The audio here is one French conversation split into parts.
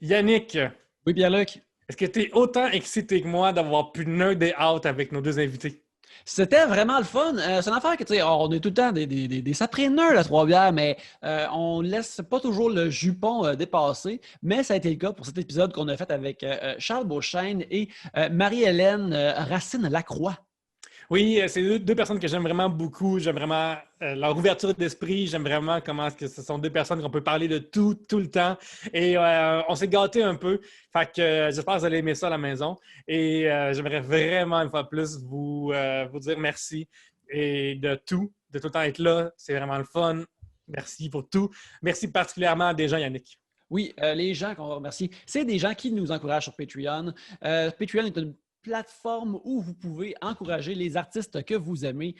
Yannick, Oui, Pierre-Luc. est-ce que tu es autant excité que moi d'avoir pu nerder out avec nos deux invités? C'était vraiment le fun. C'est une affaire que, tu sais, on est tout le temps des sacrés nerds à Trois-Bières, mais on laisse pas toujours le jupon dépasser. Mais ça a été le cas pour cet épisode qu'on a fait avec Charles Beauchesne et Marie-Hélène Racine-Lacroix. Oui, c'est deux personnes que j'aime vraiment beaucoup. J'aime vraiment leur ouverture d'esprit. J'aime vraiment comment est-ce que ce sont deux personnes qu'on peut parler de tout le temps. Et on s'est gâtés un peu. Fait que j'espère que vous allez aimer ça à la maison. Et j'aimerais vraiment une fois de plus vous dire merci et de tout le temps être là. C'est vraiment le fun. Merci pour tout. Merci particulièrement à des gens, Yannick. Oui, les gens qu'on va remercier, c'est des gens qui nous encouragent sur Patreon. Patreon est une plateforme où vous pouvez encourager les artistes que vous aimez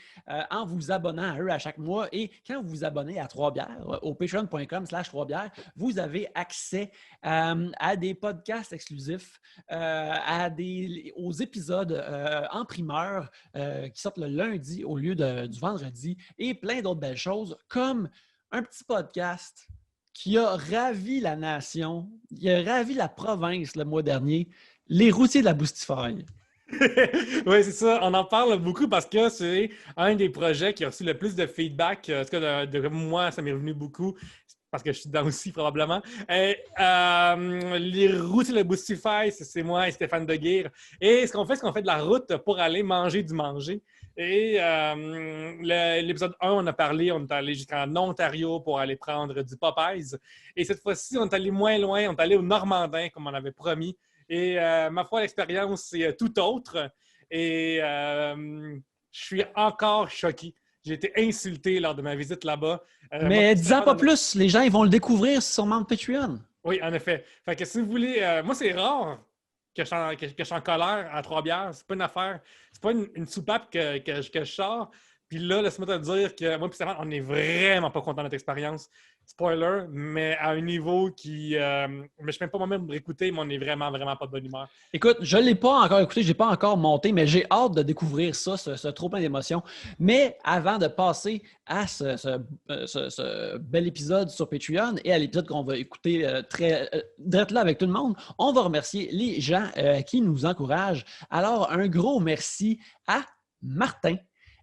en vous abonnant à eux à chaque mois. Et quand vous vous abonnez à Trois-Bières, au patreon.com/Trois-Bières, vous avez accès à des podcasts exclusifs, aux épisodes en primeur qui sortent le lundi au lieu du vendredi et plein d'autres belles choses comme un petit podcast qui a ravi la nation, qui a ravi la province le mois dernier, les routiers de la Boustifaille. Oui, c'est ça. On en parle beaucoup parce que c'est un des projets qui a reçu le plus de feedback. En tout cas, de moi, ça m'est revenu beaucoup parce que je suis dedans aussi, probablement. Les routes le Boostify, c'est moi et Stéphane Deguire. Et ce qu'on fait, c'est qu'on fait de la route pour aller manger du manger. Et l'épisode 1, on a parlé, on est allé jusqu'en Ontario pour aller prendre du Popeyes. Et cette fois-ci, on est allé moins loin, on est allé au Normandin, comme on avait promis. Et ma foi, l'expérience, c'est tout autre. Et je suis encore choqué. J'ai été insulté lors de ma visite là-bas. Mais dis-en pas plus, les gens ils vont le découvrir sur mon Patreon. Oui, en effet. Fait que si vous voulez, moi, c'est rare que je suis en colère à Trois-Bières. C'est pas une affaire. C'est pas une soupape que je sors. Puis là, laisse-moi te dire que moi et Stéphane, on n'est vraiment pas content de notre expérience. Spoiler, mais à un niveau qui. Mais je ne suis même pas moi-même réécouter, mais on n'est vraiment pas de bonne humeur. Écoute, je ne l'ai pas encore écouté, je n'ai pas encore monté, mais j'ai hâte de découvrir ça, ce trop plein d'émotions. Mais avant de passer à ce bel épisode sur Patreon et à l'épisode qu'on va écouter direct là avec tout le monde, on va remercier les gens qui nous encouragent. Alors, un gros merci à Martin,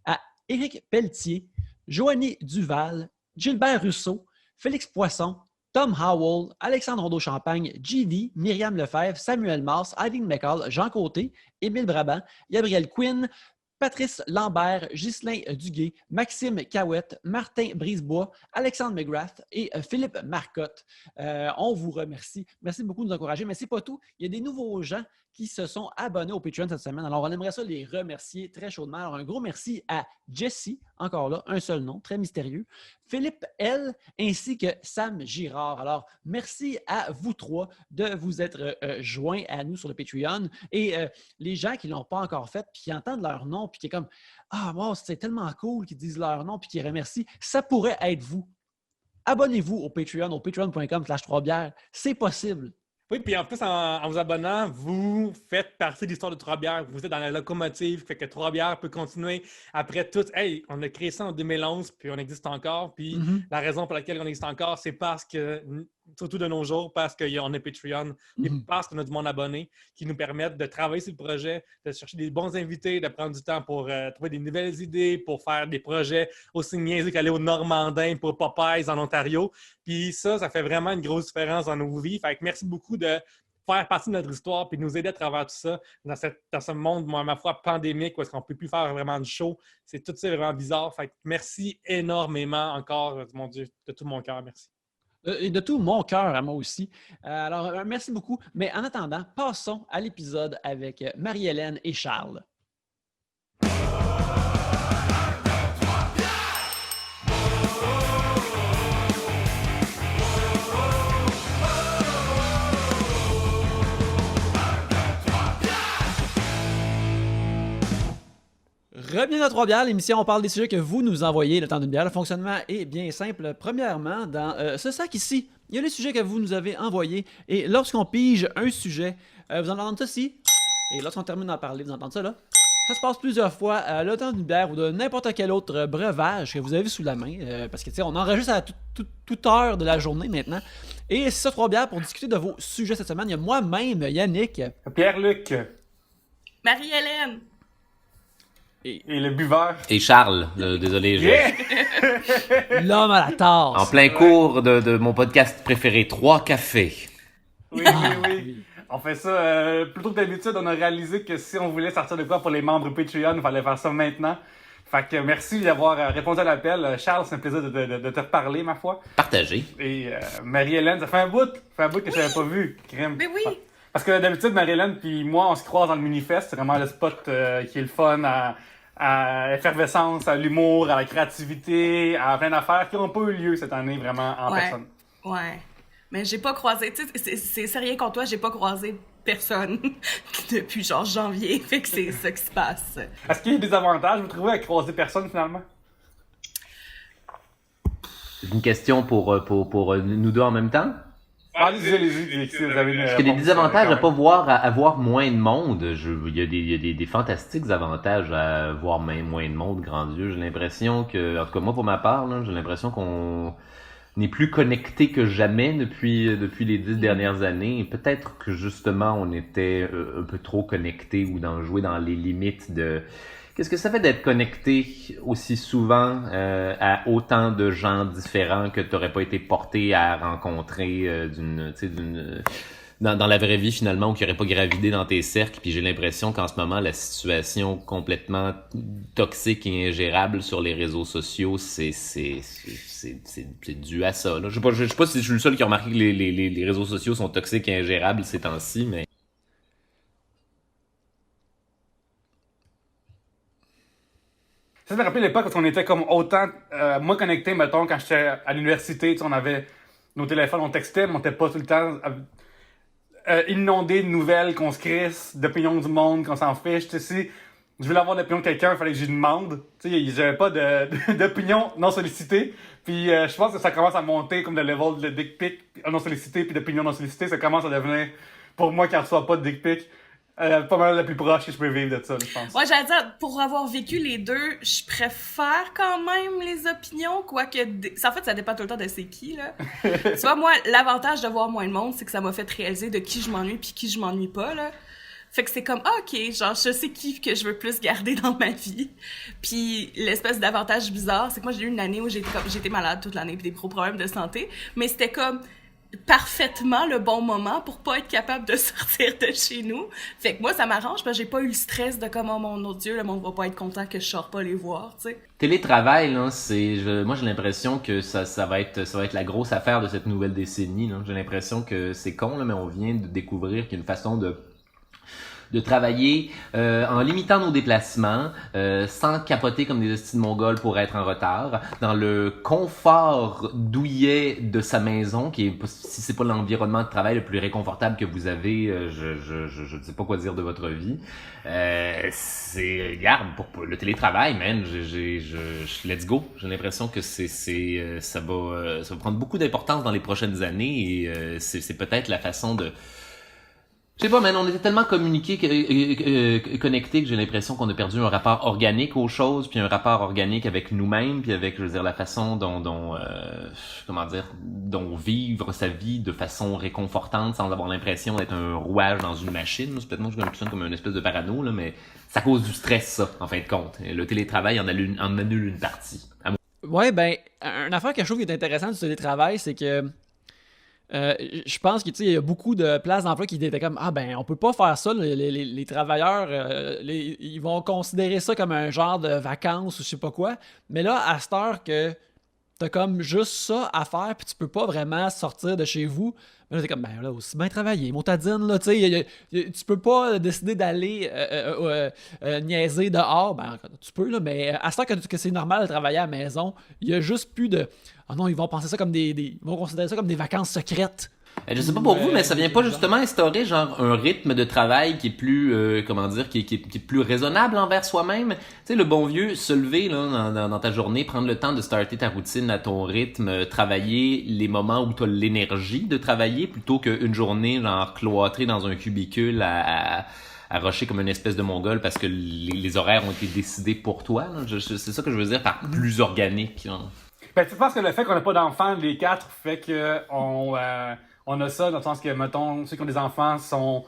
à Éric Pelletier, Joanie Duval, Gilbert Rousseau, Félix Poisson, Tom Howell, Alexandre Rondeau-Champagne, GD, Myriam Lefebvre, Samuel Mars, Eileen McCall, Jean Côté, Émile Brabant, Gabriel Quinn, Patrice Lambert, Ghislain Duguay, Maxime Cahouette, Martin Brisebois, Alexandre McGrath et Philippe Marcotte. On vous remercie. Merci beaucoup de nous encourager, mais ce n'est pas tout. Il y a des nouveaux gens qui se sont abonnés au Patreon cette semaine. Alors, on aimerait ça les remercier très chaudement. Alors, un gros merci à Jessie, encore là, un seul nom, très mystérieux, Philippe L, ainsi que Sam Girard. Alors, merci à vous trois de vous être joints à nous sur le Patreon. Et les gens qui ne l'ont pas encore fait, puis qui entendent leur nom, puis qui est comme « Ah, wow, c'est tellement cool qu'ils disent leur nom, puis qui remercient », ça pourrait être vous. Abonnez-vous au Patreon, au patreon.com/Trois-Bières. C'est possible. Oui, puis en plus, en vous abonnant, vous faites partie de l'histoire de Trois-Bières. Vous êtes dans la locomotive, fait que Trois-Bières peut continuer après tout. Hey, on a créé ça en 2011, puis on existe encore. Puis la raison pour laquelle on existe encore, c'est parce que, surtout de nos jours, parce qu'on est Patreon, et parce qu'on a du monde abonné qui nous permettent de travailler sur le projet, de chercher des bons invités, de prendre du temps pour trouver des nouvelles idées, pour faire des projets aussi niaiseux qu'aller au Normandin pour Popeyes en Ontario. Puis ça fait vraiment une grosse différence dans nos vies. Fait que merci beaucoup de faire partie de notre histoire et de nous aider à travers tout ça dans ce monde, moi, ma foi, pandémique où est-ce qu'on ne peut plus faire vraiment de show. C'est tout ça vraiment bizarre. Fait que merci énormément encore, mon Dieu, de tout mon cœur. Merci. Et de tout mon cœur à moi aussi. Alors, merci beaucoup. Mais en attendant, passons à l'épisode avec Marie-Hélène et Charles. Bienvenue à Trois-Bières, l'émission où on parle des sujets que vous nous envoyez le temps d'une bière. Le fonctionnement est bien simple. Premièrement, dans ce sac ici, il y a les sujets que vous nous avez envoyés. Et lorsqu'on pige un sujet, vous entendez ça ici. Et lorsqu'on termine d'en parler, vous entendez ça là. Ça se passe plusieurs fois à l'automne d'une bière ou de n'importe quel autre breuvage que vous avez sous la main. Parce que, tu sais, on enregistre à toute heure de la journée maintenant. Et c'est ça, 3 bières pour discuter de vos sujets cette semaine. Il y a moi-même, Yannick. Pierre-Luc. Marie-Hélène. Et le buveur. Et Charles, désolé, L'homme à la tasse. en plein cours de mon podcast préféré, 3 cafés. Oui. On fait ça plutôt que d'habitude. On a réalisé que si on voulait sortir de quoi pour les membres Patreon, il fallait faire ça maintenant. Fait que merci d'avoir répondu à l'appel. Charles, c'est un plaisir de te reparler, ma foi. Partagé. Et Marie-Hélène, ça fait un bout que je t'avais pas vu, crème. Mais oui. Parce que d'habitude, Marie-Hélène puis moi, on se croise dans le Minifest. C'est vraiment le spot qui est le fun à effervescence, à l'humour, à la créativité, à plein d'affaires qui n'ont pas eu lieu cette année vraiment en personne. Ouais. Mais j'ai pas croisé, tu sais, c'est rien contre toi, j'ai pas croisé personne depuis genre janvier, fait que c'est ça qui se passe. Est-ce qu'il y a des avantages, vous trouvez, à croiser personne finalement? C'est une question pour nous deux en même temps? Allez-y, si vous avez une Est-ce qu'il y a des désavantages à pas voir, à voir moins de monde? Il y a des fantastiques avantages à voir moins de monde, grand Dieu. J'ai l'impression que, en tout cas moi pour ma part, là, j'ai l'impression qu'on n'est plus connecté que jamais depuis les 10 dernières années. Et peut-être que justement on était un peu trop connecté ou jouer dans les limites de... Qu'est-ce que ça fait d'être connecté aussi souvent à autant de gens différents que tu n'aurais pas été porté à rencontrer dans la vraie vie finalement, ou qui n'aurait pas gravidé dans tes cercles? Puis j'ai l'impression qu'en ce moment, la situation complètement toxique et ingérable sur les réseaux sociaux, c'est dû à ça. Là. Je sais pas si je suis le seul qui a remarqué que les réseaux sociaux sont toxiques et ingérables ces temps-ci, mais... Ça me rappelle l'époque où on était comme autant moins connectés, mettons, quand j'étais à l'université, on avait nos téléphones, on textait, mais on n'était pas tout le temps inondé de nouvelles, qu'on se crisse, d'opinions du monde, qu'on s'en fiche. Si je voulais avoir l'opinion de quelqu'un, il fallait que j'y demande. J'avais pas d'opinion non sollicitée. Puis je pense que ça commence à monter comme le level de dick pic non sollicité puis d'opinion non sollicitée. Ça commence à devenir, pour moi, quand je reçois pas de dick pic, pas mal la plus proche que je peux vivre de ça, je pense. Ouais, j'allais dire, pour avoir vécu les deux, je préfère quand même les opinions, quoique... En fait, ça dépend tout le temps de c'est qui, là. Tu vois, moi, l'avantage de voir moins de monde, c'est que ça m'a fait réaliser de qui je m'ennuie puis qui je m'ennuie pas, là. Fait que c'est comme, ok, genre, je sais qui que je veux plus garder dans ma vie. Puis l'espèce d'avantage bizarre, c'est que moi, j'ai eu une année où j'étais malade toute l'année puis des gros problèmes de santé, mais c'était comme... parfaitement le bon moment pour pas être capable de sortir de chez nous. Fait que moi, ça m'arrange parce que j'ai pas eu le stress de comme, oh mon Dieu, le monde va pas être content que je sors pas les voir, tu sais. Télétravail, là, moi j'ai l'impression que ça va être la grosse affaire de cette nouvelle décennie, là. J'ai l'impression que c'est con, là, mais on vient de découvrir qu'il y a une façon de travailler en limitant nos déplacements, sans capoter comme des hosties de mongols pour être en retard, dans le confort douillet de sa maison, qui est, si c'est pas l'environnement de travail le plus réconfortable que vous avez, je ne sais pas quoi dire de votre vie. Regarde, pour le télétravail, man, let's go. J'ai l'impression que ça va prendre beaucoup d'importance dans les prochaines années et c'est peut-être la façon de... Je sais pas, man, on était tellement communiqués, connectés que j'ai l'impression qu'on a perdu un rapport organique aux choses, puis un rapport organique avec nous-mêmes, puis avec, je veux dire, la façon dont vivre sa vie de façon réconfortante sans avoir l'impression d'être un rouage dans une machine. C'est peut-être moi je fonctionne comme une espèce de parano, là, mais c'est à cause du stress, ça, en fin de compte. Le télétravail en annule une partie. Ouais, ben, une affaire que je trouve qui est intéressante du télétravail, c'est que je pense que il y a beaucoup de places d'emploi qui étaient comme on peut pas faire ça, les travailleurs ils vont considérer ça comme un genre de vacances ou je sais pas quoi, mais là à cette heure que t'as comme juste ça à faire puis tu peux pas vraiment sortir de chez vous, mais là t'es comme là aussi bien travailler motadine là, tu peux pas décider d'aller niaiser dehors, tu peux là, mais à cette heure que c'est normal de travailler à la maison, il y a juste plus de non, ils vont penser ça comme ils vont considérer ça comme des vacances secrètes. Je sais pas pour vous, mais ça vient pas justement instaurer genre un rythme de travail qui est plus qui est plus raisonnable envers soi-même. Tu sais, le bon vieux se lever là dans ta journée, prendre le temps de starter ta routine à ton rythme, travailler les moments où tu as l'énergie de travailler plutôt qu'une journée genre cloîtrée dans un cubicule à à rusher comme une espèce de mongol parce que les horaires ont été décidés pour toi. Là. C'est ça que je veux dire par plus organique. Là. Ben, tu penses que le fait qu'on n'a pas d'enfants, les 4, fait que on a ça, dans le sens que, mettons, ceux qui ont des enfants sont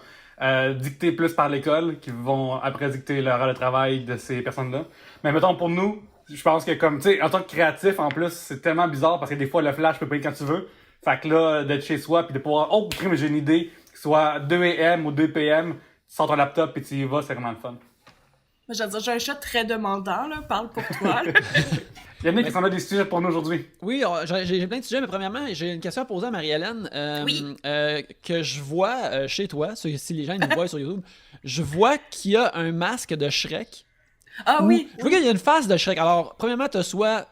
dictés plus par l'école, qui vont après dicter l'horaire de travail de ces personnes-là. Mais mettons, pour nous, je pense que comme, tu sais, en tant que créatif, en plus, c'est tellement bizarre parce que des fois, le flash peut payer quand tu veux. Fait que là, d'être chez soi puis de pouvoir, oh, crime, j'ai une idée, que ce soit 2 AM ou 2 PM, tu sors ton laptop et tu y vas, c'est vraiment le fun. Je veux dire, j'ai un chat très demandant, là, parle pour toi. Là. Yannick, qui s'en a des sujets pour nous aujourd'hui. Oui, j'ai plein de sujets, mais premièrement, j'ai une question à poser à Marie-Hélène Oui. que je vois chez toi, si les gens nous voient sur YouTube. Je vois qu'il y a un masque de Shrek. Ah oui! Je vois qu'il y a une face de Shrek. Alors, premièrement, tu as soit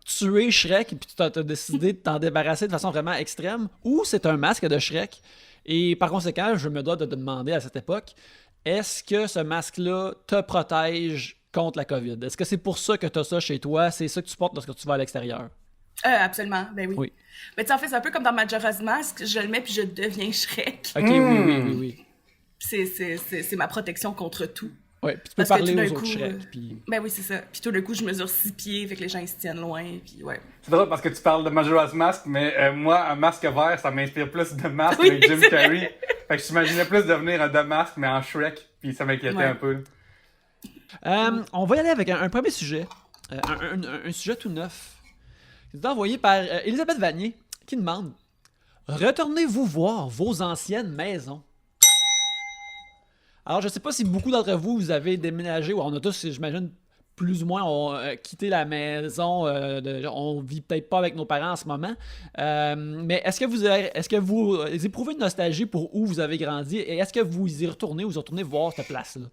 tué Shrek et puis tu as décidé de t'en débarrasser de façon vraiment extrême, ou c'est un masque de Shrek. Et par conséquent, je me dois de te demander à cette époque, est-ce que ce masque-là te protège contre la COVID? Est-ce que c'est pour ça que tu as ça chez toi? C'est ça que tu portes lorsque tu vas à l'extérieur? Absolument, ben oui. Oui. Mais tu sais, en fait, c'est un peu comme dans Majora's Mask, je le mets puis je deviens Shrek. Ok, oui. C'est ma protection contre tout. Ouais, puis tu peux Parce que parler tout d'un aux autres coup, Shrek. Puis... Ben oui, c'est ça. Puis tout d'un coup, je mesure 6 pieds, fait que les gens ils se tiennent loin, puis ouais. C'est drôle parce que tu parles de Majora's Mask, mais moi, un masque vert, ça m'inspire plus de Mask Oui, avec Jim c'est Carrey. Fait que je t'imaginais plus devenir un de Mask, mais en Shrek, puis ça m'inquiétait Ouais. un peu. on va y aller avec un premier sujet. Un sujet tout neuf. C'est envoyé par Elisabeth Vanier qui demande: retournez-vous voir vos anciennes maisons? Alors, je sais pas si beaucoup d'entre vous, vous avez déménagé, ou on a tous, j'imagine, plus ou moins quitté la maison. On vit peut-être pas avec nos parents en ce moment. Mais est-ce que vous éprouvez une nostalgie pour où vous avez grandi? Et est-ce que vous y retournez ou vous retournez voir cette place-là?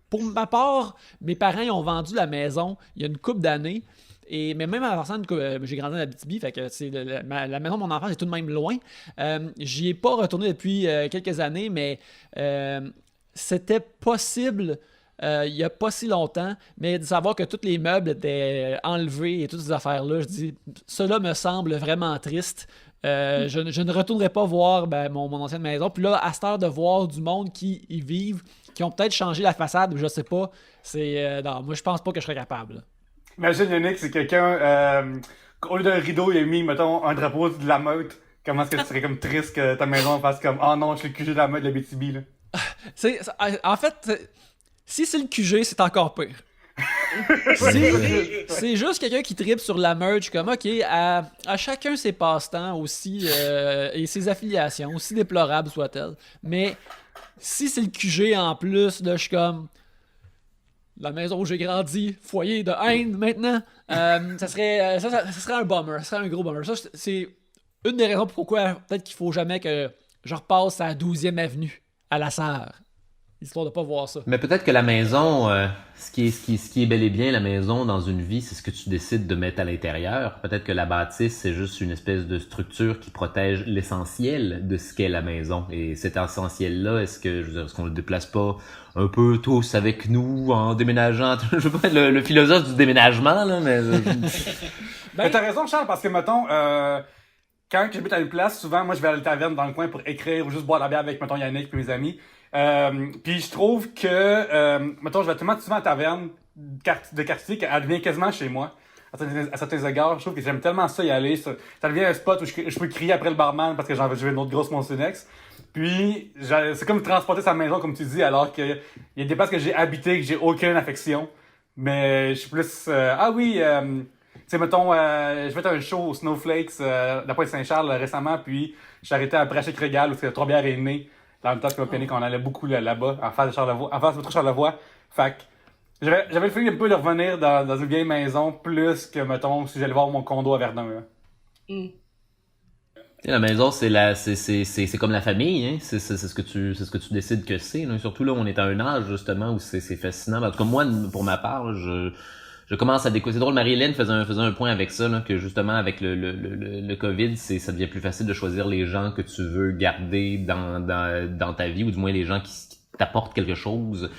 Pour ma part, mes parents ils ont vendu la maison il y a une couple d'années. Mais même avant ça, j'ai grandi en Abitibi, fait que c'est la maison de mon enfance est tout de même loin. J'y ai pas retourné depuis quelques années, mais c'était possible il y a pas si longtemps, mais de savoir que tous les meubles étaient enlevés et toutes ces affaires-là, je dis, cela me semble vraiment triste. Je ne retournerai pas voir mon ancienne maison. Puis là, à cette heure de voir du monde qui y vivent, qui ont peut-être changé la façade, ou je sais pas, non, moi je pense pas que je serais capable. Imagine, Yannick, c'est quelqu'un, au lieu d'un rideau, il a mis, mettons, un drapeau de la meute. Comment est-ce que tu serais comme triste que ta maison fasse comme, oh non, je suis le QG de la meute de la BTB, là. En fait, si c'est le QG, c'est encore pire. C'est juste quelqu'un qui tripe sur la merge, comme ok, à chacun ses passe-temps aussi et ses affiliations, aussi déplorables soient-elles. Mais si c'est le QG en plus, là, je suis comme la maison où j'ai grandi, foyer de haine maintenant, ça serait un bummer, ça serait un gros bummer. Ça, c'est une des raisons pourquoi peut-être qu'il faut jamais que je repasse à la 12e avenue à la Sarre. Histoire de pas voir ça. Mais peut-être que la maison, ce qui est bel et bien la maison dans une vie, c'est ce que tu décides de mettre à l'intérieur. Peut-être que la bâtisse, c'est juste une espèce de structure qui protège l'essentiel de ce qu'est la maison. Et cet essentiel-là, est-ce qu'on le déplace pas un peu tous avec nous en déménageant? Je veux pas être le philosophe du déménagement, là, mais... Mais t'as raison, Charles, parce que, mettons, quand j'habite à une place, souvent, moi, je vais à la taverne dans le coin pour écrire ou juste boire la bière avec, mettons, Yannick et mes amis. Puis je trouve que, mettons, je vais tellement souvent à la taverne de quartier qu'elle devient quasiment chez moi. À certains égards, je trouve que j'aime tellement ça y aller. Ça devient un spot où je peux crier après le barman parce que je veux une autre grosse Monsunex. Puis, c'est comme transporter sa maison, comme tu dis, alors qu'il y a des places que j'ai habitées, que j'ai aucune affection. Mais je suis plus, tu sais, mettons, j'ai fait un show au Snowflakes, de la Pointe-Saint-Charles récemment, puis j'ai arrêté à Brachet-Régal, où Trois-Bières est né. Dans le temps que Penny, qu'on allait beaucoup là-bas, en face de métro Charlevoix. Fait que j'avais le feeling un peu de revenir dans une vieille maison, plus que, mettons, si j'allais voir mon condo à Verdun. La maison, c'est comme la famille, hein. C'est ce que tu décides que c'est, là. Surtout là, on est à un âge, justement, où c'est fascinant. En tout cas, moi, pour ma part, je commence à découvrir. C'est drôle, Marie-Hélène faisait un point avec ça, là, que justement, avec le COVID, ça devient plus facile de choisir les gens que tu veux garder dans ta vie, ou du moins les gens qui t'apportent quelque chose.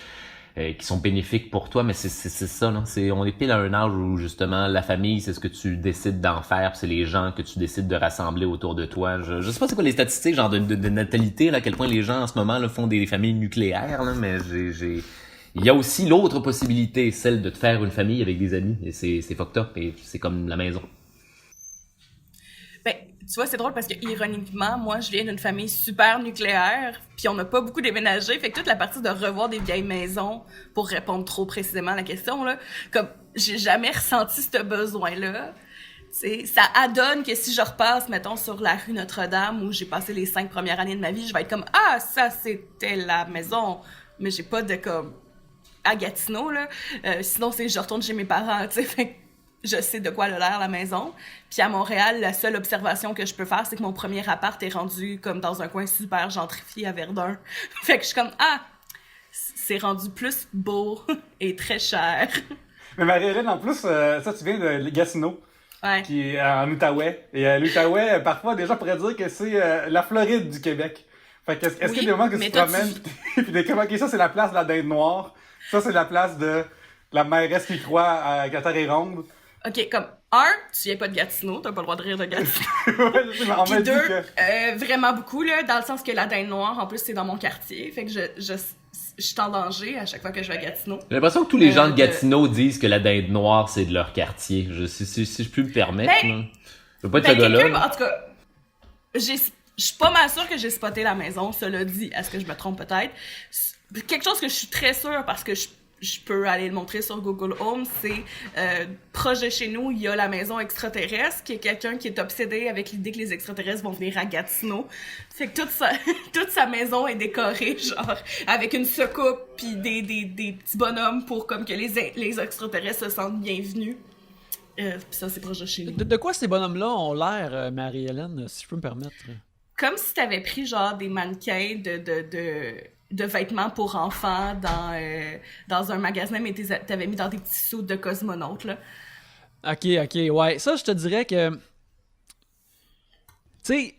qui sont bénéfiques pour toi, mais c'est ça, là. On est pile à un âge où justement la famille, c'est ce que tu décides d'en faire, puis c'est les gens que tu décides de rassembler autour de toi. Je sais pas c'est quoi les statistiques genre de natalité, là, à quel point les gens en ce moment là, font des familles nucléaires, là, mais il y a aussi l'autre possibilité, celle de te faire une famille avec des amis, et c'est fucked up, et c'est comme la maison. Ben, tu vois, c'est drôle parce que, ironiquement, moi, je viens d'une famille super nucléaire, puis on n'a pas beaucoup déménagé, fait que toute la partie de revoir des vieilles maisons, pour répondre trop précisément à la question, là, comme, j'ai jamais ressenti ce besoin-là. T'sais, ça adonne que si je repasse, mettons, sur la rue Notre-Dame, où j'ai passé les 5 premières années de ma vie, je vais être comme, ah, ça, c'était la maison, mais j'ai pas de, comme, à Gatineau, là. Sinon, c'est je retourne chez mes parents, tu sais, fait que je sais de quoi a l'air la maison. Puis à Montréal, la seule observation que je peux faire, c'est que mon premier appart est rendu comme dans un coin super gentrifié à Verdun. Fait que je suis comme, ah, c'est rendu plus beau et très cher. Mais Marie-Hélène, en plus, ça, tu viens de Gatineau, Ouais. qui est en Outaouais. Et l'Outaouais, parfois, des gens pourraient dire que c'est la Floride du Québec. Fait que, est-ce qu'il y a des moments que tu te promènes, puis des comment, ok, ça, c'est la place de la dinde noire. Ça, c'est la place de la mairesse qui croit à la Terre est ronde. OK, comme, tu viens pas de Gatineau, t'as pas le droit de rire de Gatineau. Ouais, je sais, mais on Puis m'a dit deux, que... vraiment beaucoup, là, dans le sens que la dinde noire, en plus, c'est dans mon quartier. Fait que je suis en danger à chaque fois que je vais à Gatineau. J'ai l'impression que tous les gens de Gatineau disent que la dinde noire, c'est de leur quartier. Si je peux me permettre, là. Je veux pas être ce gars-là. En tout cas, je suis pas mal sûre que j'ai spoté la maison, cela dit. Est-ce que je me trompe peut-être? Quelque chose que je suis très sûre parce que je peux aller le montrer sur Google Home, c'est proche de chez nous, il y a la maison extraterrestre, qui est quelqu'un qui est obsédé avec l'idée que les extraterrestres vont venir à Gatineau. Fait que toute sa maison est décorée, genre, avec une soucoupe pis des petits bonhommes pour comme que les extraterrestres se sentent bienvenus. Pis ça, c'est proche de chez nous. De quoi ces bonhommes-là ont l'air, Marie-Hélène, si je peux me permettre? Comme si t'avais pris, genre, des mannequins de vêtements pour enfants dans un magasin, mais t'avais mis dans des petits sauts de cosmonautes, là. Ok, ouais. Ça, je te dirais que... Tu sais,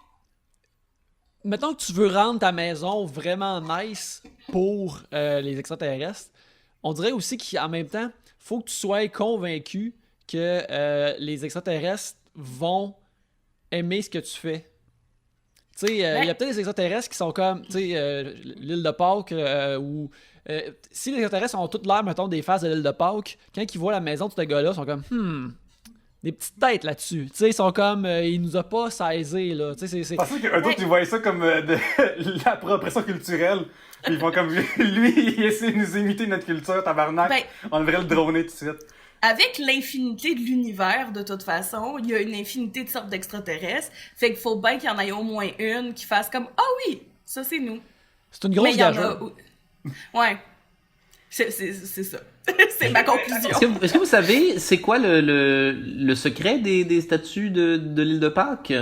mettons que tu veux rendre ta maison vraiment nice pour les extraterrestres, on dirait aussi qu'en même temps, faut que tu sois convaincu que les extraterrestres vont aimer ce que tu fais. Tu sais, il y a peut-être des extraterrestres qui sont comme, tu sais, l'île de Pâques, où si les extraterrestres ont toutes l'air, mettons, des faces de l'île de Pâques, quand ils voient la maison de ce gars-là, ils sont comme, des petites têtes là-dessus. Tu sais, ils sont comme, il nous a pas saisé, là. Tu sais, c'est... Parce que toi, tu voyais ça comme de l'appropriation culturelle. Puis ils font comme, lui, il essaie de nous imiter notre culture, tabarnak. On devrait le droner tout de suite. Avec l'infinité de l'univers, de toute façon, il y a une infinité de sortes d'extraterrestres. Fait qu'il faut bien qu'il y en ait au moins une qui fasse comme « Ah oui, ça c'est nous ». C'est une grosse gageure. Ouais. C'est ça. C'est ma conclusion. Est-ce que vous savez, c'est quoi le secret des statues de l'île de Pâques?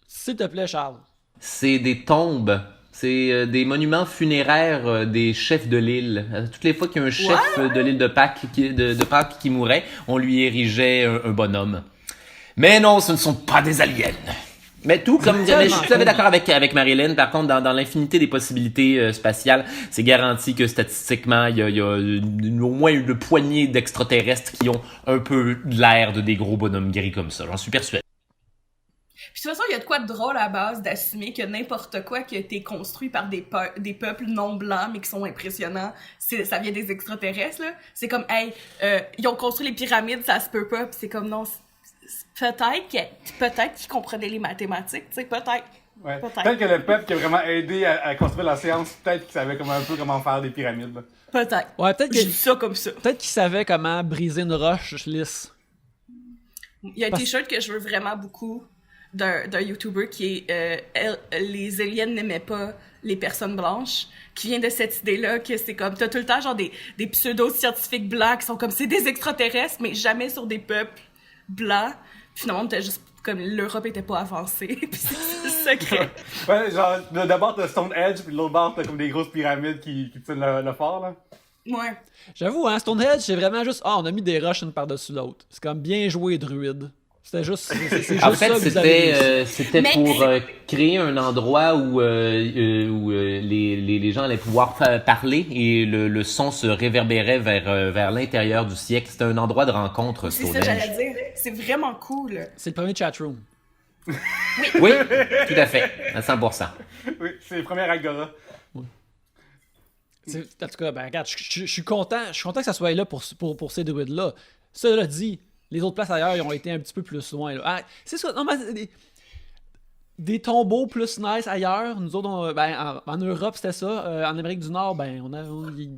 S'il te plaît, Charles. C'est des tombes. C'est des monuments funéraires des chefs de l'île. Toutes les fois qu'il y a un chef de l'île de Pâques qui mourait, on lui érigeait un bonhomme. Mais non, ce ne sont pas des aliens. Mais tout comme je suis tout à fait d'accord avec Marie-Hélène. Par contre, dans l'infinité des possibilités spatiales, c'est garanti que statistiquement, il y a au moins une poignée d'extraterrestres qui ont un peu l'air de des gros bonhommes gris comme ça. J'en suis persuadé. Puis de toute façon, il y a de quoi de drôle à la base d'assumer que n'importe quoi qui a été construit par des peuples non blancs mais qui sont impressionnants, ça vient des extraterrestres, là. C'est comme, hey, ils ont construit les pyramides, ça se peut pas. Puis c'est comme, non, peut-être qu'ils comprenaient les mathématiques, tu sais, peut-être. Ouais. Peut-être que le peuple qui a vraiment aidé à construire la science, peut-être qu'il savait comme un peu comment faire des pyramides, là. Peut-être. Ouais, peut-être je dis ça comme ça. Peut-être qu'ils savaient comment briser une roche lisse. Il y a un t-shirt que je veux vraiment beaucoup d'un YouTuber qui est les aliens n'aimaient pas les personnes blanches, qui vient de cette idée-là que c'est comme, t'as tout le temps genre des pseudo-scientifiques blancs qui sont comme, c'est des extraterrestres, mais jamais sur des peuples blancs. Puis finalement, t'as juste comme, l'Europe était pas avancée, puis c'est le secret. Ouais, genre, d'abord t'as Stonehenge, puis de l'autre bord t'as comme des grosses pyramides qui tiennent le fort, là. Ouais. J'avoue, hein, Stonehenge, c'est vraiment juste, on a mis des roches une par-dessus l'autre. C'est comme bien joué, druide. C'était juste, c'est juste En fait, ça que vous avez c'était pour créer un endroit où les gens allaient pouvoir parler et le son se réverbérait vers l'intérieur du siècle. C'était un endroit de rencontre, C'est ça, j'allais dire. C'est vraiment cool. C'est le premier chatroom. Oui, tout à fait, à 100%. Oui, c'est les premières Agora. En tout cas, ben regarde, je suis content que ça soit là pour ces druides-là. Cela dit, les autres places ailleurs, ils ont été un petit peu plus loin. Là. Ah, c'est ça, non, mais des tombeaux plus nice ailleurs. Nous autres, en Europe, c'était ça. En Amérique du Nord,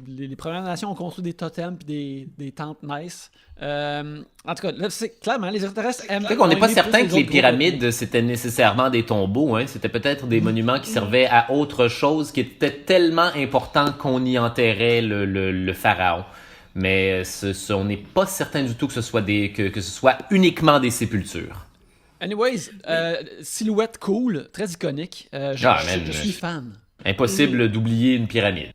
les Premières Nations ont construit des totems et des temples nice. En tout cas, là, c'est clairement, les extraterrestres aiment. C'est qu'on n'est pas certain que les pyramides, c'était nécessairement des tombeaux. Hein. C'était peut-être des monuments qui servaient à autre chose, qui était tellement important qu'on y enterrait le pharaon. Mais on n'est pas certain du tout que ce soit que ce soit uniquement des sépultures. Anyways, silhouette cool, très iconique. Je suis fan. Impossible d'oublier une pyramide.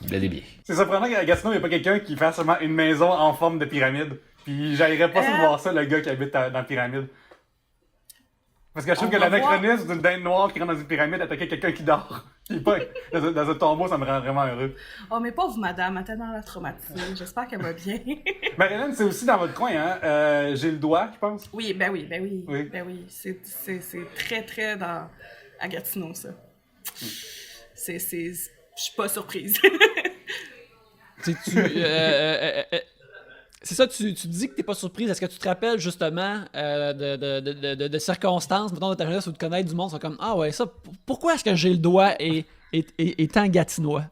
Bien. C'est surprenant qu'à Gatineau, il n'y a pas quelqu'un qui fasse seulement une maison en forme de pyramide. Puis j'aimerais pas voir ça, le gars qui habite dans la pyramide. Parce que je trouve que l'anachronisme d'une dinde noire qui rentre dans une pyramide attaquer quelqu'un qui dort. Qui est pas dans un tombeau, ça me rend vraiment heureux. Oh, mais pauvre madame, elle t'a dans la traumatisée. J'espère qu'elle va bien. Marilyn, c'est aussi dans votre coin, hein? J'ai le doigt, je pense. Oui. Ben oui. C'est très, très à Gatineau, ça. Je suis pas surprise. C'est ça, tu dis que t'es pas surprise. Est-ce que tu te rappelles justement de circonstances, mettons, de ta jeunesse ou de connaître du monde, sont comme ah ouais, ça, pourquoi est-ce que j'ai le doigt étant gatinois?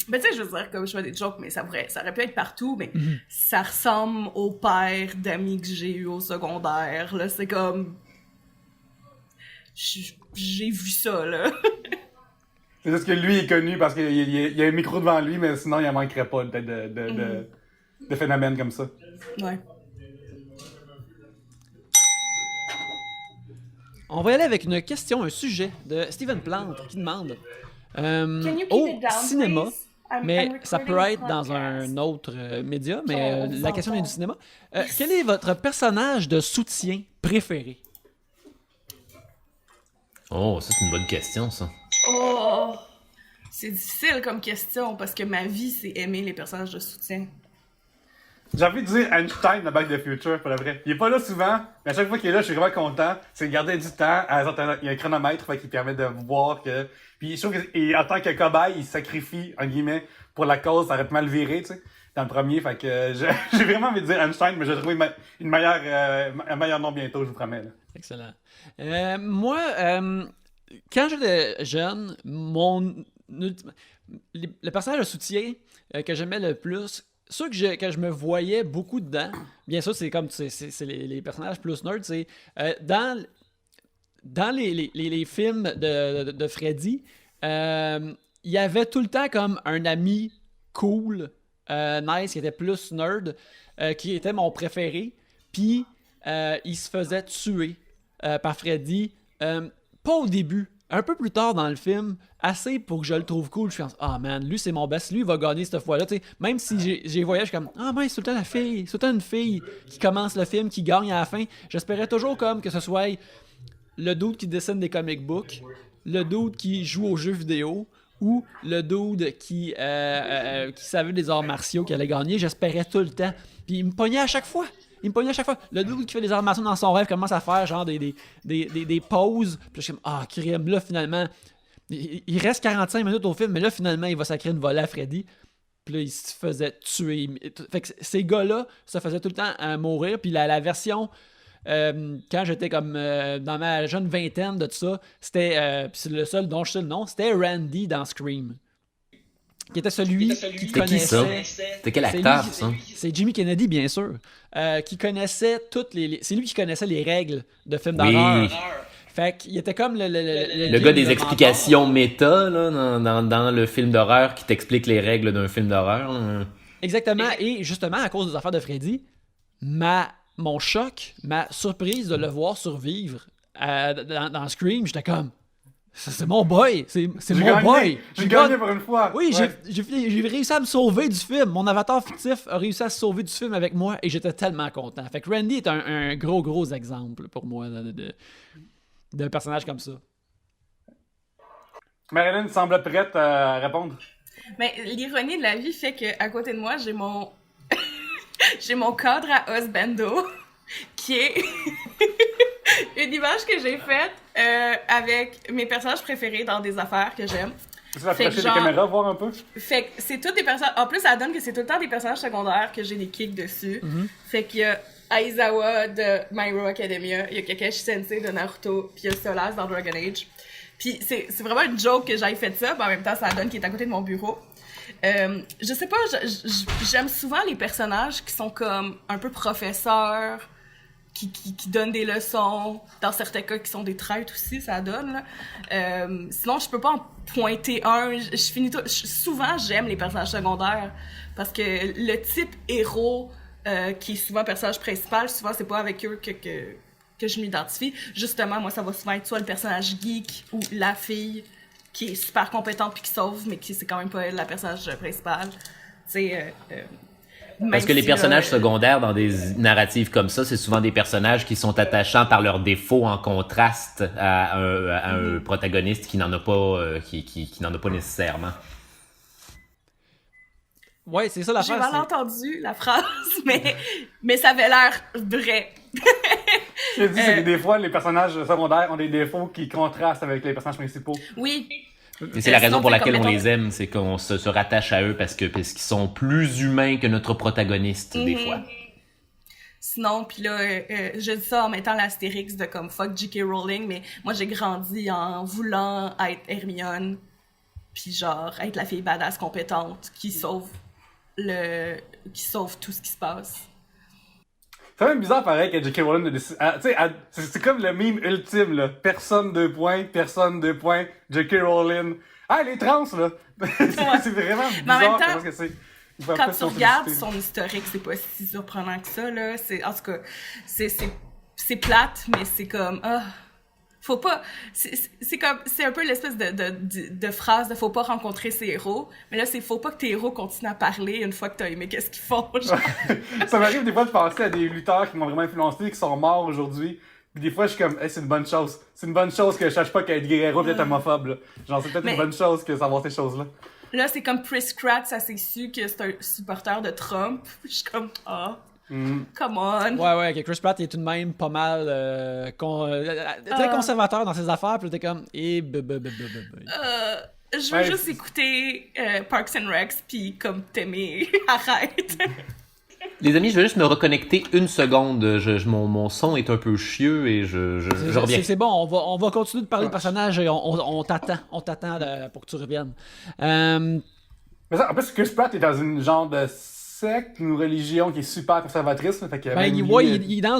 Ben tu sais, je veux dire, comme je fais des jokes, mais ça aurait pu être partout, mais ça ressemble au père d'amis que j'ai eu au secondaire, là, c'est comme... J'ai vu ça, là. C'est juste que lui est connu parce qu'il y a un micro devant lui, mais sinon il en manquerait pas peut-être de phénomènes comme ça. Ouais. On va y aller avec une question, un sujet de Steven Plante qui demande au cinéma, mais ça peut être dans un autre média, mais la question vient du cinéma. Quel est votre personnage de soutien préféré? Oh, ça c'est une bonne question, ça. Oh! C'est difficile comme question parce que ma vie, c'est aimer les personnages de soutien. J'ai envie de dire Einstein de Back to the Future, pour le vrai. Il est pas là souvent, mais à chaque fois qu'il est là, je suis vraiment content. C'est de garder du temps. Il y a un chronomètre qui permet de voir que... Puis je trouve qu'en tant que cobaye, il se sacrifie, en guillemets, pour la cause. Ça aurait pu mal virer, tu sais, dans le premier. Fait que j'ai vraiment envie de dire Einstein, mais j'ai trouvé un meilleur nom bientôt, je vous promets. Là. Excellent. Moi, quand j'étais jeune, le personnage de soutien que j'aimais le plus, ceux que je me voyais beaucoup dedans, bien sûr, c'est comme c'est les personnages plus nerds, c'est dans les films de Freddy, il y avait tout le temps comme un ami cool, nice, qui était plus nerd, qui était mon préféré, puis il se faisait tuer par Freddy, pas au début, un peu plus tard dans le film, assez pour que je le trouve cool. Je pense, ah man, lui c'est mon best, lui il va gagner cette fois-là. T'sais, même si j'ai voyagé, je suis comme, ah ben c'est tout le temps la fille, c'est tout le temps une fille qui commence le film, qui gagne à la fin. J'espérais toujours comme que ce soit le dude qui dessine des comic books, le dude qui joue aux jeux vidéo, ou le dude qui savait des arts martiaux qui allait gagner. J'espérais tout le temps. Puis il me pognait à chaque fois. Le dude qui fait des arts martiaux dans son rêve commence à faire genre des pauses. Puis je suis comme, ah, crème, là finalement, il reste 45 minutes au film, mais là finalement, il va sacrer une volée à Freddy. Puis là, il se faisait tuer. Fait que ces gars-là se faisaient tout le temps mourir. Puis la version, quand j'étais comme dans ma jeune vingtaine de tout ça, c'était, puis c'est le seul dont je sais le nom, c'était Randy dans Scream. Qui était celui qui connaissait... C'était quel acteur, ça? C'est Jimmy Kennedy, bien sûr. Qui connaissait toutes les... C'est lui qui connaissait les règles de films d'horreur. Oui. Fait qu'il était comme le gars des explications méta, là, dans le film d'horreur qui t'explique les règles d'un film d'horreur. Là. Exactement. Et justement, à cause des affaires de Freddy, mon choc, ma surprise de le voir survivre dans Scream, j'étais comme... C'est mon boy! C'est J'ai mon gagné. boy! J'ai gagné pour une fois. Oui, Ouais. j'ai réussi à me sauver du film. Mon avatar fictif a réussi à se sauver du film avec moi et j'étais tellement content. Fait que Randy est un gros exemple pour moi d'un personnage comme ça. Marilyn semble prête à répondre. Mais l'ironie de la vie fait que à côté de moi, j'ai mon j'ai mon cadre à Osbando qui est une image que j'ai faite avec mes personnages préférés dans des affaires que j'aime. Tu vas Fait que approcher genre- les caméras, voir un peu? Fait que c'est tous des personnages. En plus, ça donne que c'est tout le temps des personnages secondaires que j'ai des kicks dessus. Fait qu'il y a Aizawa de My Hero Academia, il y a Kakashi Sensei de Naruto, puis il y a Solas dans Dragon Age. Puis c'est vraiment une joke que j'aille fait ça, mais en même temps, ça donne qu'il est à côté de mon bureau. Je sais pas, j'aime souvent les personnages qui sont comme un peu professeurs, qui donnent des leçons, dans certains cas qui sont des traîtres aussi, ça donne, là. Sinon, je peux pas en pointer un. Souvent, j'aime les personnages secondaires, parce que le type héros qui est souvent personnage principal, souvent c'est pas avec eux que je m'identifie. Justement, moi, ça va souvent être soit le personnage geek ou la fille qui est super compétente puis qui sauve, mais qui c'est quand même pas elle, la personnage principale. Tu sais, Parce que les personnages secondaires dans des narratives comme ça, c'est souvent des personnages qui sont attachants par leurs défauts en contraste à un protagoniste qui n'en a pas, qui n'en a pas nécessairement. Ouais, c'est ça J'ai l'affaire. mal entendu la phrase, mais ça avait l'air vrai. Ce que je dis, c'est que des fois, les personnages secondaires ont des défauts qui contrastent avec les personnages principaux. Oui. Et c'est la raison Sinon, pour c'est laquelle comme, on mettons- les aime, c'est qu'on se rattache à eux parce qu'ils sont plus humains que notre protagoniste, des fois. Sinon, puis là, je dis ça en mettant l'astérix de comme fuck J.K. Rowling, mais moi j'ai grandi en voulant être Hermione, puis genre être la fille badass compétente qui sauve tout ce qui se passe. C'est quand même bizarre pareil que J.K. Rowling a décidé. C'est comme le meme ultime, là. Personne 2 points, J.K. Rowling. Ah, les trans, là! C'est vraiment Mais en même bizarre temps, comment que c'est. Ils peuvent Quand pas tu se regardes féliciter. son historique, c'est pas si surprenant que ça, là. En tout cas, c'est plate, mais c'est comme, faut pas, c'est un peu l'espèce de phrase de faut pas rencontrer ses héros, mais là, c'est faut pas que tes héros continuent à parler une fois que t'as aimé qu'est-ce qu'ils font, genre. Ça m'arrive des fois de penser à des lutteurs qui m'ont vraiment influencé, qui sont morts aujourd'hui. Puis des fois, je suis comme, hey, c'est une bonne chose. C'est une bonne chose que je sache pas qu'être Guerrero peut être homophobe, là. Genre, c'est peut-être Mais- une bonne chose que savoir ces choses-là. Là, c'est comme Chris Pratt, ça s'est su que c'est un supporter de Trump. Je suis comme, come on. Ouais, que Chris Pratt est tout de même pas mal très conservateur dans ses affaires, puis là, t'es comme Je veux Ouais, juste c'est- écouter Parks and Recs pis comme t'aimer. Arrête. Les amis, je vais juste me reconnecter une seconde. Mon son est un peu chieux et je reviens. C'est bon, on va continuer de parler de personnages et on t'attend pour que tu reviennes. Mais ça, en plus, Chris Pratt est dans une genre de secte, une religion qui est super conservatrice, là. Fait que même Il est dans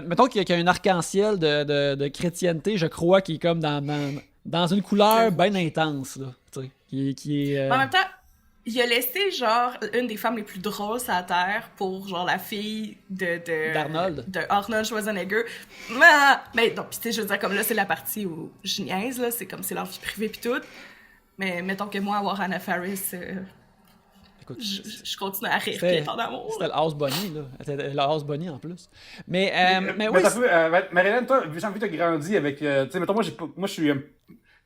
mettons qu'il y a un arc-en-ciel de chrétienté, je crois, qui est comme dans une couleur bien intense, là, tu sais, qui est... En même temps, il a laissé genre une des femmes les plus drôles sur la Terre pour genre la fille d'Arnold. De Arnold Schwarzenegger. Mais non, pis tu sais, je veux dire, comme là, c'est la partie où je niaise, là, c'est comme c'est leur vie privée pis tout. Mais mettons que moi, avoir Anna Faris, Écoute, je continue à rire pis c'était être en amour. le House Bunny, là. C'était le House Bunny en plus. Mais Mais oui, t'as vu, Marilyn, toi, j'ai envie de grandi avec. Tu sais, mettons, moi, je suis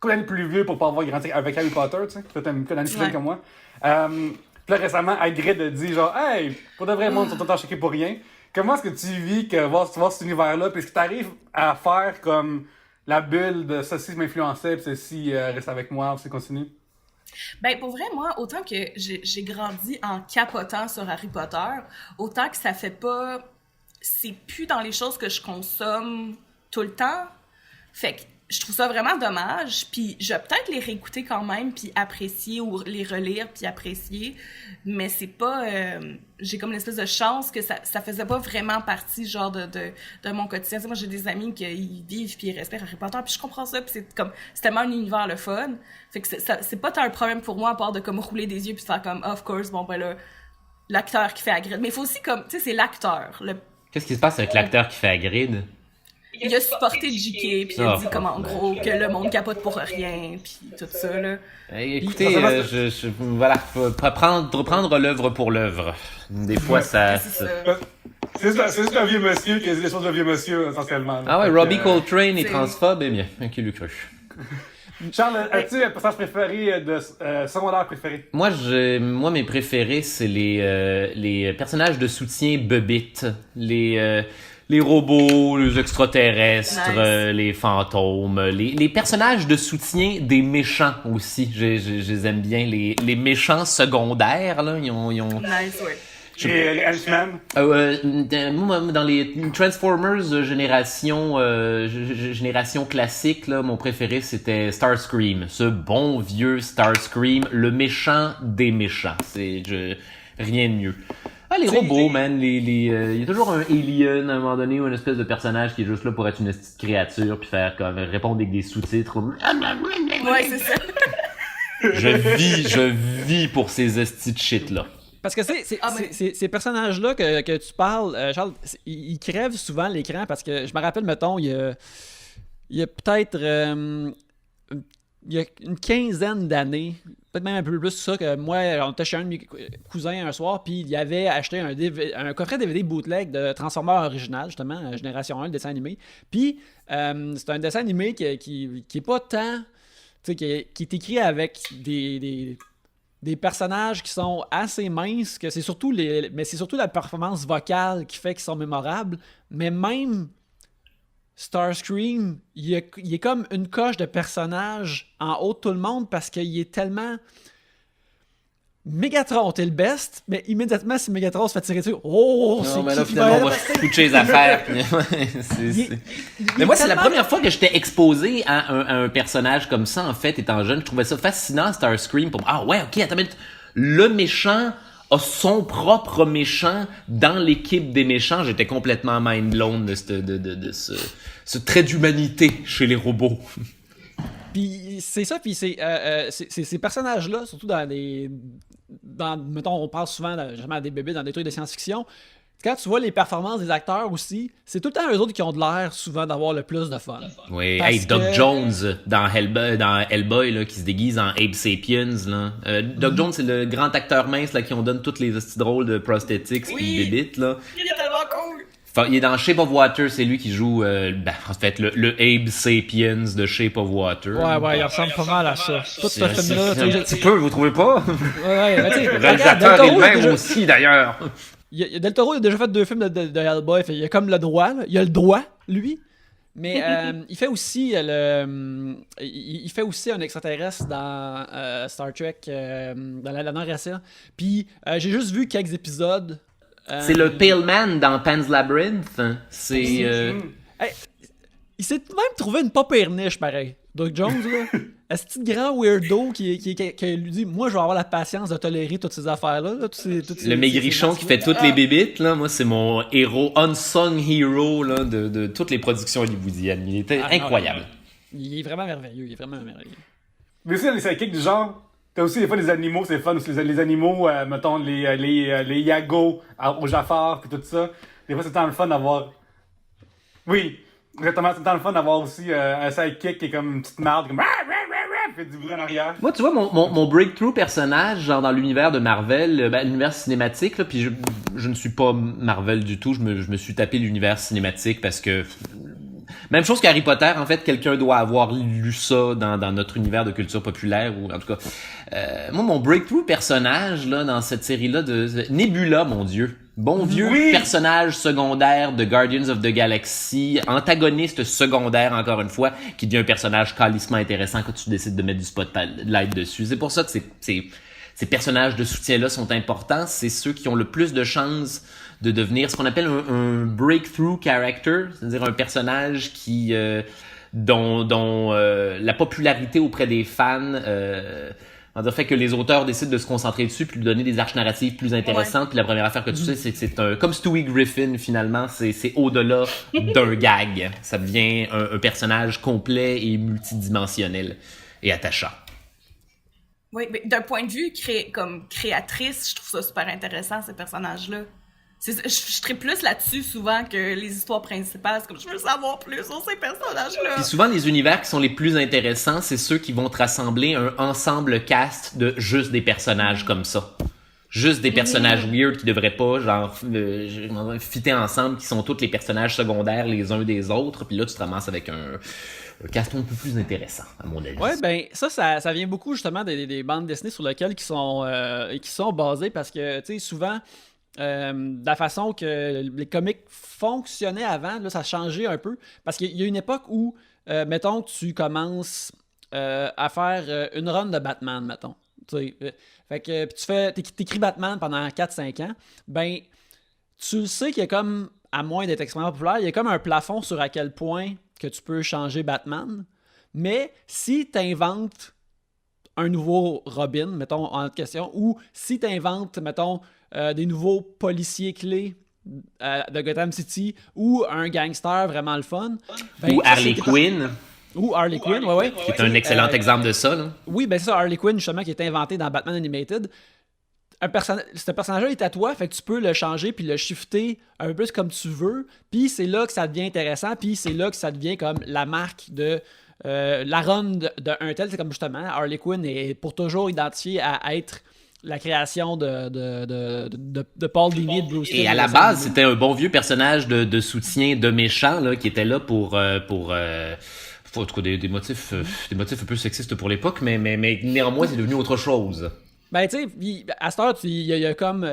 combien d'années plus vieux pour pas avoir grandi avec Harry Potter, tu sais. Toi, t'as une année plus jeune Ouais. que moi. Puis là, récemment, Hagrid a dit, genre, hey, pour de vrai, monde sont tout le temps choqués pour rien. Comment est-ce que tu vis que voir cet univers-là, puis est-ce que t'arrives à faire comme la bulle de ceci m'influençait, puis ceci reste avec moi, puis c'est continue? Ben, pour vrai, moi, autant que j'ai grandi en capotant sur Harry Potter, autant que ça fait pas... C'est plus dans les choses que je consomme tout le temps. Fait que je trouve ça vraiment dommage, puis je vais peut-être les réécouter quand même, puis apprécier, ou les relire, puis apprécier, mais c'est pas... j'ai comme l'espèce de chance que ça faisait pas vraiment partie, genre, de mon quotidien. Tu sais, moi, j'ai des amis qui vivent, puis ils respirent Harry Potter, puis je comprends ça, puis c'est tellement un univers le fun. Fait que c'est pas tant un problème pour moi, à part de comme rouler des yeux, puis de faire comme, of course, bon, ben là, l'acteur qui fait Hagrid. Mais il faut aussi comme, tu sais, c'est l'acteur. Qu'est-ce qui se passe avec l'acteur qui fait Hagrid? il a supporté JK, puis il a dit comme en gros que le monde capote pour rien, puis tout ça, là. Écoutez, voilà, faut prendre l'œuvre pour l'œuvre. Des fois, ça... C'est juste un vieux monsieur qui a dit les choses d'un vieux monsieur, essentiellement. Ah ouais, Robbie Coltrane est transphobe, eh bien, qui l'eût cru. Charles, as-tu un personnage préféré secondaire préféré? Moi, mes préférés, c'est les personnages de soutien bebites. Les robots, les extraterrestres, nice. Les fantômes, les personnages de soutien des méchants aussi. Je les aime bien. Les méchants secondaires, là, ils ont... Nice, ouais. Et les Henchman? Moi, dans les Transformers génération classique, là, mon préféré c'était Starscream. Ce bon vieux Starscream, le méchant des méchants. Rien de mieux. Ah, les robots, man, il y a toujours un alien à un moment donné ou une espèce de personnage qui est juste là pour être une petite créature puis faire comme répondre avec des sous-titres. Ouais, c'est ça. Je vis pour ces estis de shit là. Parce que ces personnages-là que tu parles, Charles, ils crèvent souvent l'écran parce que je me rappelle, mettons, il y a peut-être il y a une quinzaine d'années, peut-être même un peu plus que ça, que moi, on était chez un de mes cousins un soir, puis il avait acheté un coffret DVD bootleg de Transformers original, justement, Génération 1, le dessin animé. Puis c'est un dessin animé qui est pas tant... Tu sais, qui est écrit avec des personnages qui sont assez minces, que c'est surtout la performance vocale qui fait qu'ils sont mémorables, mais même Starscream, il est comme une coche de personnage en haut de tout le monde parce qu'il est tellement... Megatron, t'es le best, mais immédiatement, si Megatron se fait tirer dessus, c'est mais là, finalement, on va switcher les affaires. Mais moi, c'est la première fois que j'étais exposé à un personnage comme ça, en fait, étant jeune. Je trouvais ça fascinant, Starscream. Ah ouais, ok, attends, mais le méchant a son propre méchant dans l'équipe des méchants. J'étais complètement mind blown de ce trait d'humanité chez les robots. Puis c'est ça, puis c'est ces personnages-là, surtout mettons, on parle souvent justement des bébés dans des trucs de science-fiction. Quand tu vois les performances des acteurs aussi, c'est tout le temps eux autres qui ont de l'air souvent d'avoir le plus de fun. Oui, Doc Jones dans Hellboy là, qui se déguise en Abe Sapiens. Là. Doc Jones, c'est le grand acteur mince là, qui on donne toutes les petits drôles de prosthetics puis de bébites. Là. Il est tellement cool! Il est dans Shape of Water, c'est lui qui joue en fait le Abe Sapiens de Shape of Water. Ouais, il ressemble pas mal à ça. Tout ce film-là. Un petit peu, vous trouvez pas? Ouais, mais tu sais, le réalisateur est le même aussi, d'ailleurs. Del Toro a déjà fait 2 films de Hellboy, il a comme le droit, là. Il a le droit, lui. Mais il fait aussi il fait aussi un extraterrestre dans Star Trek, dans la dernière récente. Puis j'ai juste vu quelques épisodes. C'est le Pale Man dans Pan's Labyrinth. C'est. Il s'est même trouvé une pas pire niche, pareil. Doc Jones, là. Un petit grand weirdo qui lui dit: moi, je vais avoir la patience de tolérer toutes ces affaires-là. Là, le maigrichon qui fait toutes les bébites, là. Moi, c'est mon héros, unsung hero là, de toutes les productions hollywoodiennes. Il était incroyable. Il est vraiment merveilleux. Mais aussi, les sidekicks du genre. T'as aussi des fois des animaux, c'est fun aussi. Les animaux, mettons, les Yago au Jafar pis tout ça. Des fois, c'est tant le fun d'avoir... Oui, exactement, c'est tant le fun d'avoir aussi un sidekick qui est comme une petite marde, comme... fait du bruit en arrière. Moi, tu vois, mon breakthrough personnage, genre dans l'univers de Marvel, l'univers cinématique, là, puis je ne suis pas Marvel du tout, je me suis tapé l'univers cinématique parce que... Même chose qu'Harry Potter, en fait, quelqu'un doit avoir lu ça dans notre univers de culture populaire, ou en tout cas... moi, mon breakthrough personnage, là, dans cette série-là, de Nebula, mon Dieu. Bon vieux personnage secondaire de Guardians of the Galaxy, antagoniste secondaire, encore une fois, qui devient un personnage calissement intéressant quand tu décides de mettre du spotlight dessus. C'est pour ça que ces personnages de soutien-là sont importants. C'est ceux qui ont le plus de chances de devenir ce qu'on appelle un breakthrough character, c'est-à-dire un personnage qui dont la popularité auprès des fans fait que les auteurs décident de se concentrer dessus puis de donner des arches narratives plus intéressantes. Puis la première affaire que tu sais, c'est que c'est comme Stewie Griffin, finalement, c'est au-delà d'un gag. Ça devient un personnage complet et multidimensionnel et attachant. Oui, mais d'un point de vue comme créatrice, je trouve ça super intéressant, ces personnages-là. Je serais plus là-dessus souvent que les histoires principales. C'est comme, je veux savoir plus sur ces personnages-là. Puis souvent, les univers qui sont les plus intéressants, c'est ceux qui vont te rassembler un ensemble cast de juste des personnages comme ça. Juste des personnages weird qui devraient pas, genre, fitter ensemble, qui sont tous les personnages secondaires les uns des autres. Puis là, tu te ramasses avec un cast un peu plus intéressant, à mon avis. Ouais, ben ça vient beaucoup justement des bandes dessinées sur lesquelles qui sont basées parce que, tu sais, souvent, la façon que les comics fonctionnaient avant, là, ça a changé un peu. Parce qu'il y a une époque où, mettons, tu commences à faire une run de Batman, mettons. Fait que puis t'écris Batman pendant 4-5 ans, ben tu sais qu'il y a comme, à moins d'être extrêmement populaire, il y a comme un plafond sur à quel point que tu peux changer Batman. Mais si t'inventes un nouveau Robin, mettons, en question, ou si t'inventes, mettons, des nouveaux policiers clés de Gotham City, ou un gangster vraiment le fun. Ben, ou Harley Quinn. Ou Harley Quinn, ouais. Qui est un excellent exemple de ça, là. Oui, ben c'est ça, Harley Quinn, justement, qui est inventé dans Batman Animated. Ce personnage-là est à toi, fait que tu peux le changer puis le shifter un peu plus comme tu veux. Puis c'est là que ça devient intéressant, puis c'est là que ça devient comme la marque de la run d'un tel. C'est comme justement, Harley Quinn est pour toujours identifié à être la création de Paul Dini et de Bruce Timm. Et à la base, c'était un bon vieux personnage de soutien de méchant là, qui était là pour en tout cas des motifs un peu sexistes pour l'époque, mais néanmoins c'est devenu autre chose. Ben tu sais, à cette heure, il y a comme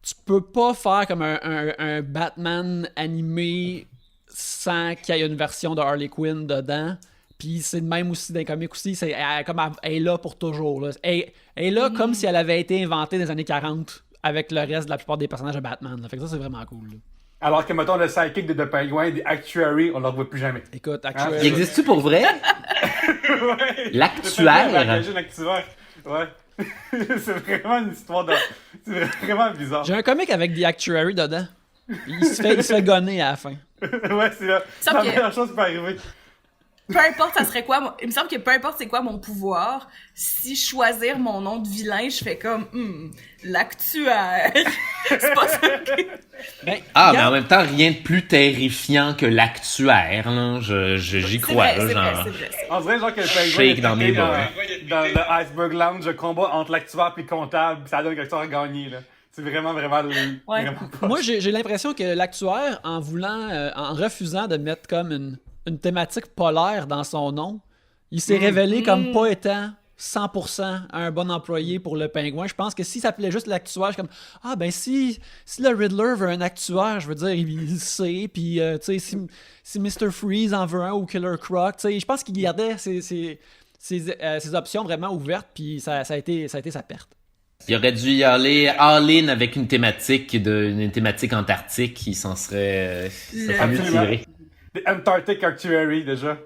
tu peux pas faire comme un Batman animé sans qu'il y ait une version de Harley Quinn dedans. Puis c'est de même aussi dans les comics aussi, elle est là pour toujours. Là. Elle est là comme si elle avait été inventée dans les années 40 avec le reste de la plupart des personnages de Batman. Là. Fait que ça, c'est vraiment cool. Là. Alors que, mettons, le sidekick de Penguin, des Actuary, on ne le revoit plus jamais. Écoute, Actuary... Il existe-tu pour vrai? Ouais. L'actuaire? Ouais. C'est vraiment une histoire de... C'est vraiment bizarre. J'ai un comic avec The Actuary dedans. Il se fait gonner à la fin. Ouais, c'est là. C'est la meilleure chose qui peut arriver. Peu importe, ça serait quoi. Il me semble que peu importe c'est quoi mon pouvoir, si choisir mon nom de vilain, je fais comme l'actuaire. C'est pas ça que... mais en même temps, rien de plus terrifiant que l'actuaire. Là. J'y crois. C'est là, vrai. On dirait genre que le shake dans mes bras. Dans le Iceberg Lounge, le combat entre l'actuaire et le comptable, ça donne que l'actuaire a gagné. Là. C'est vraiment vraiment Moi, j'ai l'impression que l'actuaire, en refusant de mettre comme une thématique polaire dans son nom, il s'est révélé comme pas étant 100% un bon employé pour le Pingouin. Je pense que si ça s'appelait juste l'actuaire, je suis comme ben si le Riddler veut un actuaire, je veux dire, il sait, puis tu sais, si Mr. Freeze en veut un ou Killer Croc, tu sais, je pense qu'il gardait ses options vraiment ouvertes, puis ça a été sa perte. Il aurait dû y aller all-in avec une thématique antarctique qui s'en serait mieux tiré. The Antarctic Actuary, déjà.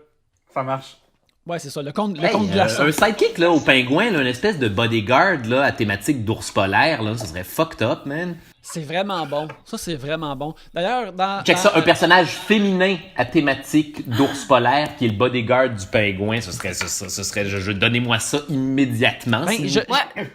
Ça marche. Ouais, c'est ça, le compte glaçon. Un sidekick là, au Pingouin, là, une espèce de bodyguard là, à thématique d'ours polaire, là, ça serait fucked up, man. C'est vraiment bon. Ça, c'est vraiment bon. D'ailleurs, check ça, un personnage féminin à thématique d'ours polaire qui est le bodyguard du Pingouin, ce serait donnez-moi ça immédiatement.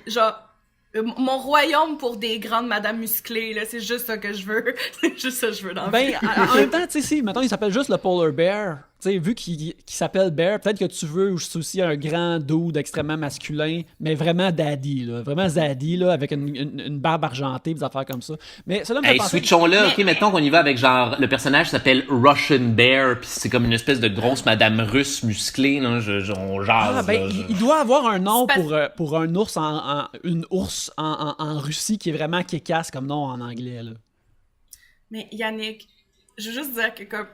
Genre... mon royaume pour des grandes madames musclées, là, c'est juste ça que je veux. C'est juste ça que je veux dans le film. En même temps, tu sais, si, mettons, il s'appelle juste le Polar Bear, tu sais, vu qu'il s'appelle Bear, peut-être que tu veux aussi un grand dude extrêmement masculin, mais vraiment daddy, là. Vraiment zaddy, là, avec une barbe argentée, des affaires comme ça. Mais cela me fait penser... switchons-là, ok, mettons qu'on y va avec genre, le personnage s'appelle Russian Bear, puis c'est comme une espèce de grosse madame russe musclée, là, on jase. Il doit avoir un nom pour un ours une ours en Russie qui est vraiment kékasse comme nom en anglais, là. Mais Yannick, je veux juste dire que comme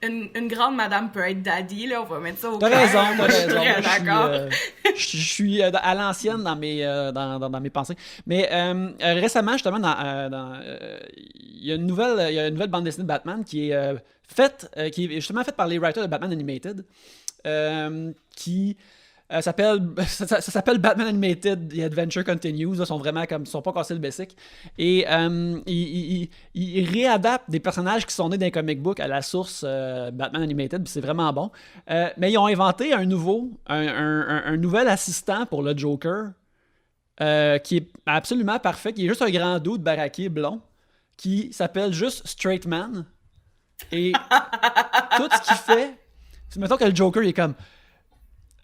une grande madame peut être daddy, là, on va mettre ça au clair. T'as raison. D'accord. Je suis à l'ancienne dans mes pensées. Mais récemment, justement, il y a une nouvelle bande dessinée de Batman qui est justement faite par les writers de Batman Animated, qui... ça s'appelle Batman Animated The Adventure Continues. Ils sont pas cassés le basic. Et ils réadaptent des personnages qui sont nés d'un comic book à la source Batman Animated, puis c'est vraiment bon. Mais ils ont inventé un nouvel assistant pour le Joker qui est absolument parfait, qui est juste un grand dude baraqué blond, qui s'appelle juste Straight Man. Et tout ce qu'il fait, c'est mettons que le Joker il est comme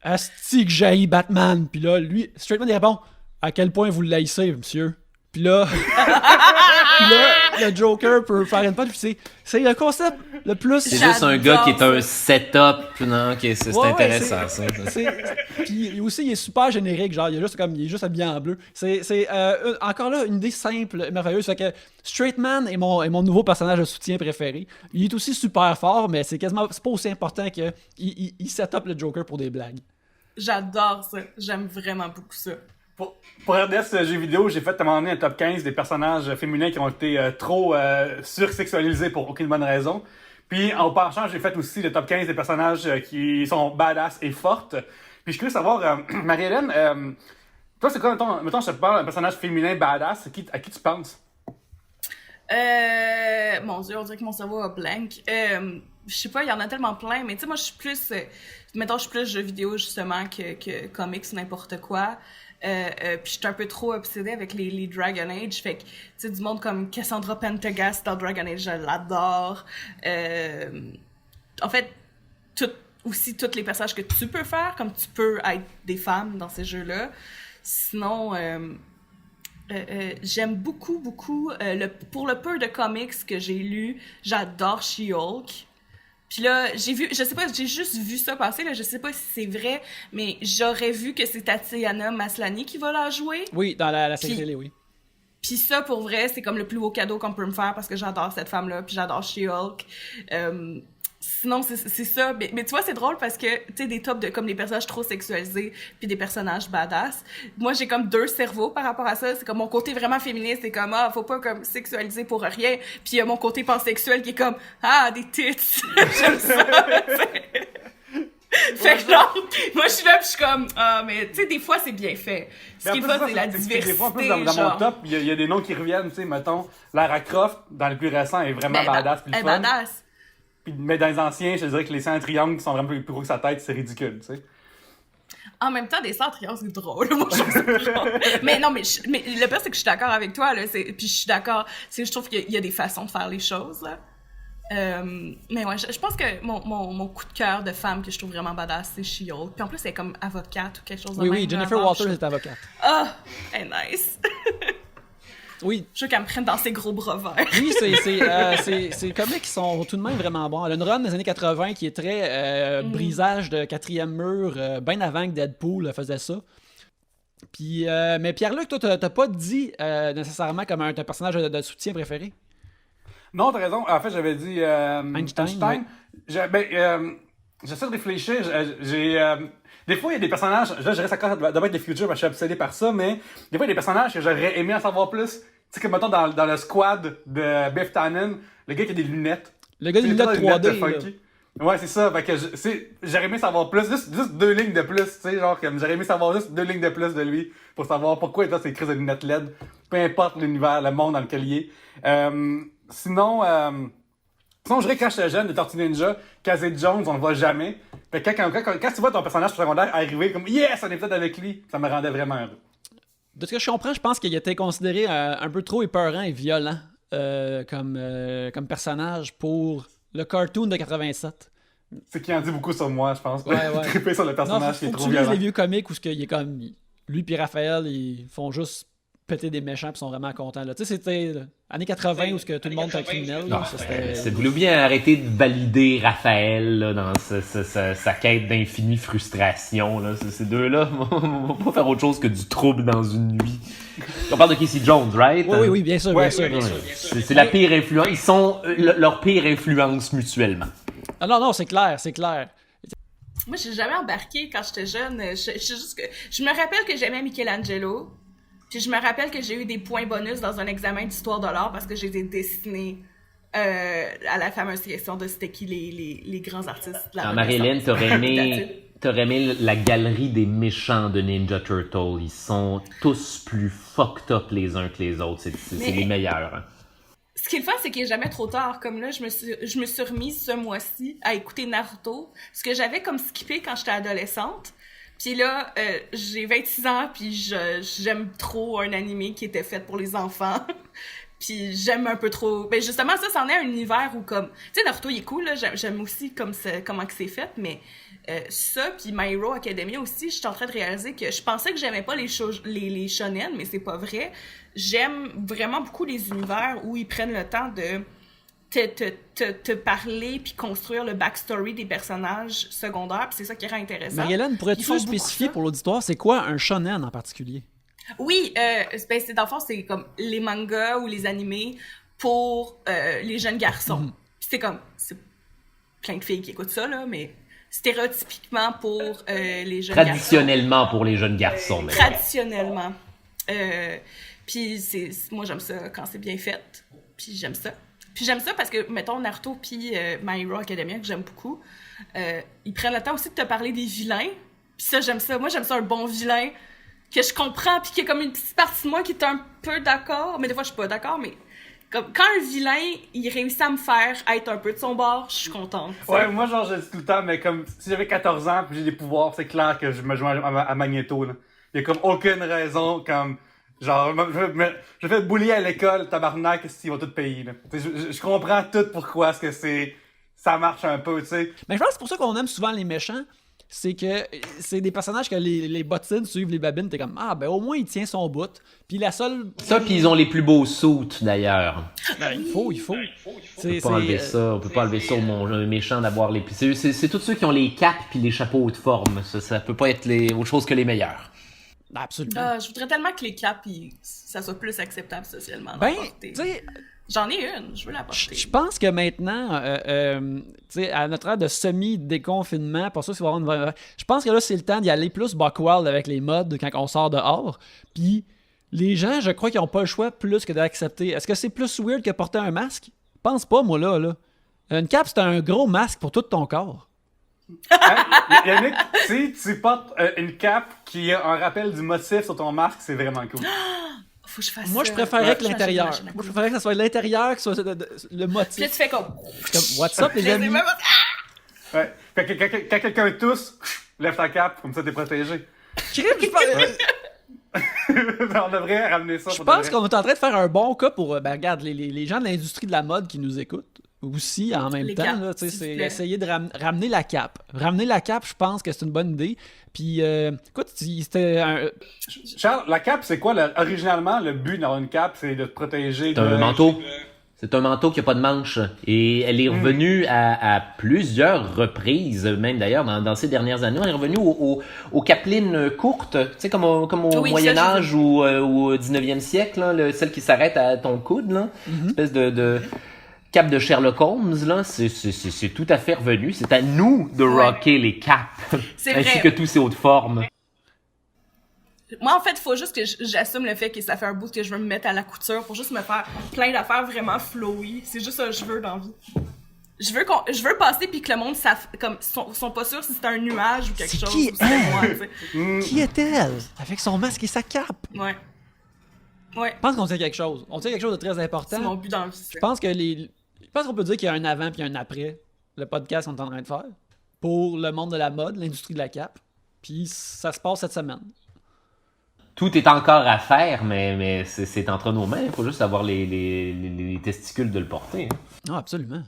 Asti que j'haïs Batman. Puis là, lui, Straight Man il répond à quel point vous l'haïssez, monsieur. Puis là, le Joker peut faire une pote. Puis c'est le concept le plus. C'est juste un gars qui est un setup. Non, ok, c'est intéressant ça. Puis aussi, il est super générique. Genre, il est juste habillé en bleu. C'est encore là une idée simple, merveilleuse. Fait que Straight Man est mon nouveau personnage de soutien préféré. Il est aussi super fort, mais c'est pas aussi important qu'il set up le Joker pour des blagues. J'adore ça. J'aime vraiment beaucoup ça. Pour RDS jeux vidéo, j'ai fait à un moment donné un top 15 des personnages féminins qui ont été trop sursexualisés pour aucune bonne raison. Puis en penchant, j'ai fait aussi le top 15 des personnages qui sont badass et fortes. Puis je voulais savoir, Marie-Hélène, toi c'est quoi, mettons je te parle d'un personnage féminin badass, à qui tu penses? Mon Dieu, on dirait que mon cerveau a blank. Je sais pas, il y en a tellement plein, mais tu sais, moi je suis plus... mettons, je suis plus jeux vidéo justement que comics, n'importe quoi. Puis je suis un peu trop obsédée avec les Dragon Age, fait que tu sais du monde comme Cassandra Pendergast dans Dragon Age, je l'adore. En fait, tous les personnages que tu peux faire, comme tu peux être des femmes dans ces jeux-là. Sinon, j'aime beaucoup pour le peu de comics que j'ai lu, j'adore She-Hulk. Puis là, je sais pas, j'ai juste vu ça passer, là, je sais pas si c'est vrai, mais j'aurais vu que c'est Tatiana Maslany qui va la jouer. Oui, dans la série télé, oui. Puis ça, pour vrai, c'est comme le plus beau cadeau qu'on peut me faire parce que j'adore cette femme-là, puis j'adore She-Hulk. Sinon, c'est ça. Mais tu vois, c'est drôle parce que, tu sais, des tops comme des personnages trop sexualisés puis des personnages badass. Moi, j'ai comme deux cerveaux par rapport à ça. C'est comme mon côté vraiment féministe, c'est comme, faut pas comme sexualiser pour rien. Puis il y a mon côté pansexuel qui est comme, des tits. J'aime ça. Fait que non, moi je suis là pis je suis comme, mais tu sais, des fois c'est bien fait. Ce qui est pas, c'est la diversité. Des fois, en plus, dans mon top, il y a des noms qui reviennent, tu sais, mettons, Lara Croft, dans les plus récents, est vraiment badass pis le fun. Badass. Mais dans les anciens, je te dirais que les seins en triangle qui sont vraiment plus gros que sa tête, c'est ridicule, tu sais. En même temps, des seins en triangle, c'est drôle. Moi, je trouve ça drôle. Mais non, mais le pire, c'est que je suis d'accord avec toi, là. Puis je suis d'accord. Je trouve qu'il y a des façons de faire les choses, là. Mais ouais, je pense que mon coup de cœur de femme que je trouve vraiment badass, c'est She-Hulk. Puis en plus, elle est comme avocate ou quelque chose de même. Oui, Jennifer Walters est avocate. Elle est nice. Oui. Je veux qu'elle me prenne dans ses gros bras verts. Oui, c'est comics qui sont tout de même vraiment bons. Elle a une run des années 80 qui est très brisage de quatrième mur, bien avant que Deadpool faisait ça. Puis, mais Pierre-Luc, toi, t'as pas dit nécessairement comme un personnage de soutien préféré? Non, t'as raison. En fait, j'avais dit Einstein. Ouais. J'essaie de réfléchir. Des fois, il y a des personnages. Là, je reste encore dans Back to the Future parce que je suis obsédé par ça, mais des fois, il y a des personnages que j'aurais aimé en savoir plus. Tu sais, comme mettons dans le squad de Biff Tannen, le gars qui a des lunettes. Le gars des lunettes 3D. Ouais, c'est ça. Fait que j'aurais aimé savoir plus. Juste 2 lignes de plus. Tu sais, genre, comme j'aurais aimé savoir juste 2 lignes de plus de lui pour savoir pourquoi il a ces crises de lunettes LED. Peu importe l'univers, le monde dans lequel il est. Sinon, je dirais que quand j'étais jeune, de Tortue Ninja, Casey Jones, on le voit jamais. Fait que quand tu vois ton personnage secondaire arriver comme yes, on est peut-être avec lui, ça me rendait vraiment heureux. De ce que je comprends, je pense qu'il était considéré un peu trop épeurant et violent comme personnage pour le cartoon de 87. C'est qui en dit beaucoup sur moi, je pense. Ouais. Triper sur le personnage qui est trop violent. Tu lis les vieux comics où il est comme lui et Raphaël, ils font juste péter des méchants et sont vraiment contents. Tu sais, c'était années 80 où tout le monde était criminel. Vous voulez bien arrêter de valider Raphaël là, dans sa quête d'infinie frustration. Là. Ces deux-là vont pas faire autre chose que du trouble dans une nuit. On parle de Casey Jones, right? Oui, bien sûr. C'est la pire influence. Ils sont leur pire influence mutuellement. Non, c'est clair. Moi, j'ai jamais embarqué quand j'étais jeune. Je me rappelle que j'aimais Michelangelo. Puis je me rappelle que j'ai eu des points bonus dans un examen d'histoire de l'art parce que j'ai été destinée à la fameuse question de c'était qui les grands artistes de la Renaissance. Marie-Hélène, t'aurais aimé la galerie des méchants de Ninja Turtle. Ils sont tous plus fucked up les uns que les autres. C'est les meilleurs. Hein. Ce qui est le fun, c'est qu'il n'est jamais trop tard. Comme là, je me suis remise ce mois-ci à écouter Naruto. Ce que j'avais comme skippé quand j'étais adolescente. Puis là, j'ai 26 ans, puis j'aime trop un animé qui était fait pour les enfants. Puis j'aime un peu trop... Ben justement, ça en est un univers où comme... Tu sais, Naruto, il est cool, là. J'aime aussi comment que c'est fait, mais ça, puis My Hero Academia aussi, je suis en train de réaliser que je pensais que j'aimais pas les shonen, mais c'est pas vrai. J'aime vraiment beaucoup les univers où ils prennent le temps de te parler puis construire le backstory des personnages secondaires, puis c'est ça qui rend intéressant. Marie-Hélène, pourrais-tu spécifier pour l'auditoire, c'est quoi un shonen en particulier? Oui, c'est dans le fond, c'est comme les mangas ou les animés pour les jeunes garçons. Puis c'est plein de filles qui écoutent ça, là, mais stéréotypiquement pour les jeunes garçons. Traditionnellement pour les jeunes garçons. Mais... Traditionnellement. Puis moi, j'aime ça quand c'est bien fait. Puis j'aime ça. Puis j'aime ça parce que, mettons, Naruto puis My Hero Academia, que j'aime beaucoup, ils prennent le temps aussi de te parler des vilains. Puis ça, j'aime ça. Moi, j'aime ça, un bon vilain que je comprends, puis qu'il y a comme une petite partie de moi qui est un peu d'accord. Mais des fois, je suis pas d'accord, mais comme quand un vilain, il réussit à me faire être un peu de son bord, je suis contente. Ouais, moi, genre, je dis tout le temps, mais comme si j'avais 14 ans puis j'ai des pouvoirs, c'est clair que je me joins à Magneto, là. Il y a comme aucune raison, comme... Genre, je fais bully à l'école, tabarnak, ils vont tout payer, là. Je comprends tout pourquoi est-ce que ça marche un peu, tu sais. Mais je pense que c'est pour ça qu'on aime souvent les méchants. C'est que c'est des personnages que les bottines suivent les babines, t'es comme, ben au moins il tient son bout. Puis la seule... Ça, puis ils ont les plus beaux suits, d'ailleurs. Ben, il faut. On peut pas enlever ça, on peut pas enlever ça au méchant d'avoir les... C'est tous ceux qui ont les capes puis les chapeaux de forme. Ça peut pas être autre chose que les meilleurs. Absolument. Je voudrais tellement que les capes, ça soit plus acceptable socialement. Ben, tu sais... J'en ai une, je veux la porter. Je pense que maintenant, à notre ère de semi-déconfinement, pour ça, c'est vraiment je pense que là, c'est le temps d'y aller plus buck-wild avec les modes quand on sort dehors. Puis les gens, je crois qu'ils n'ont pas le choix plus que d'accepter. Est-ce que c'est plus weird que porter un masque? Je pense pas, moi, là. Une cape, c'est un gros masque pour tout ton corps. Yannick, si tu portes une cape qui a un rappel du motif sur ton masque, c'est vraiment cool. Faut que je fasse moi, je préférerais que l'intérieur. Moi, je préférerais que ce soit l'intérieur, que ce soit le motif. Puis là, tu fais comme... What's up, les amis? Ouais. Quand quelqu'un tousse, lève ta cape, comme ça, t'es protégé. On devrait ramener ça. Je pense qu'on est en train de faire un bon cas pour... regarde, les gens de l'industrie de la mode qui nous écoutent, aussi, en même temps, là, c'est essayer de ramener la cape. Ramener la cape, je pense que c'est une bonne idée. Puis, écoute, c'était un... Charles, la cape, c'est quoi? Originalement, le but d'avoir une cape, c'est de te protéger de... un manteau. C'est un manteau qui n'a pas de manche. Et elle est revenue à plusieurs reprises, même d'ailleurs, dans ces dernières années. Elle est revenue aux capelines courtes, tu sais, comme au Moyen-Âge ou au 19e siècle, là, celle qui s'arrête à ton coude, là. Espèce de cape de Sherlock Holmes, là, c'est tout à fait revenu. C'est à nous de rocker les capes, ainsi que tous ces hautes formes. Moi, en fait, il faut juste que j'assume le fait que ça fait un bout que je veux me mettre à la couture pour juste me faire plein d'affaires vraiment flowy. C'est juste ça que je veux dans la vie. Je veux passer puis que le monde sont pas sûrs si c'est un nuage ou quelque chose. Qui ou c'est moi, tu sais. Qui est-elle? Avec son masque et sa cape. Ouais. Je pense qu'on tient quelque chose. On tient quelque chose de très important. C'est mon but dans la vie. Je pense qu'on peut dire qu'il y a un avant puis un après le podcast qu'on est en train de faire pour le monde de la mode, l'industrie de la cape. Puis ça se passe cette semaine. Tout est encore à faire, mais c'est entre nos mains. Il faut juste avoir les testicules de le porter. Ah, absolument.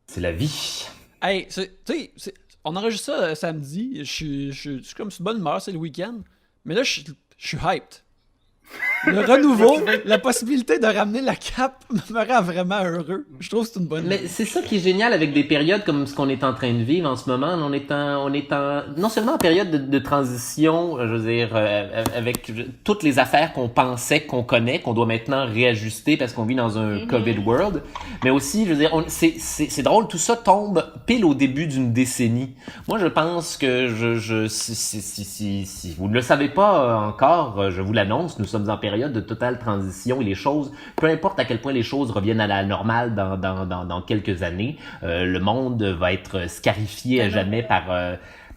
C'est la vie. Hey, tu sais, on enregistre ça samedi. Je suis comme sur bonne humeur, c'est le week-end. Mais là, je suis hyped. Le renouveau, la possibilité de ramener la cape me rend vraiment heureux. Je trouve que c'est une bonne idée. Mais c'est ça qui est génial avec des périodes comme ce qu'on est en train de vivre en ce moment. On est non seulement en période de transition, je veux dire, avec toutes les affaires qu'on pensait, qu'on connaît, qu'on doit maintenant réajuster parce qu'on vit dans un COVID world, mais aussi, je veux dire, c'est drôle, tout ça tombe pile au début d'une décennie. Moi, je pense que si vous ne le savez pas encore, je vous l'annonce, nous sommes en période de totale transition et les choses, peu importe à quel point les choses reviennent à la normale dans quelques années, le monde va être scarifié à jamais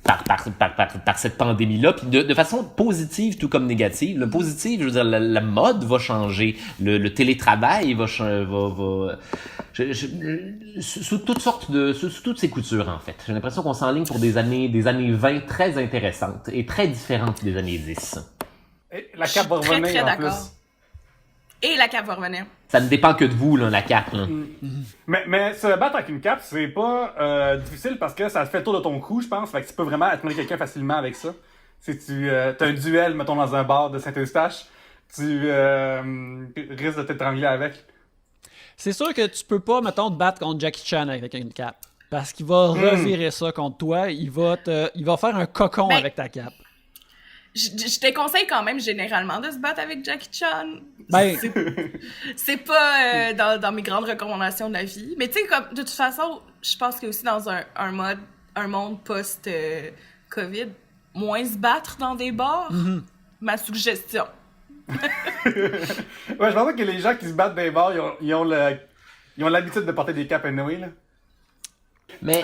par cette pandémie-là, puis de façon positive tout comme négative. Le positif, je veux dire, la mode va changer, le télétravail va sous toutes ces coutures, en fait. J'ai l'impression qu'on s'enligne pour des années 20 très intéressantes et très différentes des années 10. Et la cape va revenir, très en d'accord. plus. Et la cape va revenir. Ça ne dépend que de vous, là, la cape. Là. Mais se battre avec une cape, c'est pas difficile parce que ça fait le tour de ton cou, je pense. Fait que tu peux vraiment atteindre quelqu'un facilement avec ça. Si tu as un duel, mettons, dans un bar de Saint-Eustache, tu risques de t'étrangler avec. C'est sûr que tu peux pas, mettons, te battre contre Jackie Chan avec une cape. Parce qu'il va revirer ça contre toi. Il va faire un cocon avec ta cape. Je te conseille quand même généralement de se battre avec Jackie Chan. Ben, C'est pas dans mes grandes recommandations de la vie. Mais tu sais, comme de toute façon, je pense que aussi dans un monde post-COVID, moins se battre dans des bars, ma suggestion. Ouais, je pense pas que les gens qui se battent dans les bars, ils ont l'habitude de porter des capes anyway, là. Mais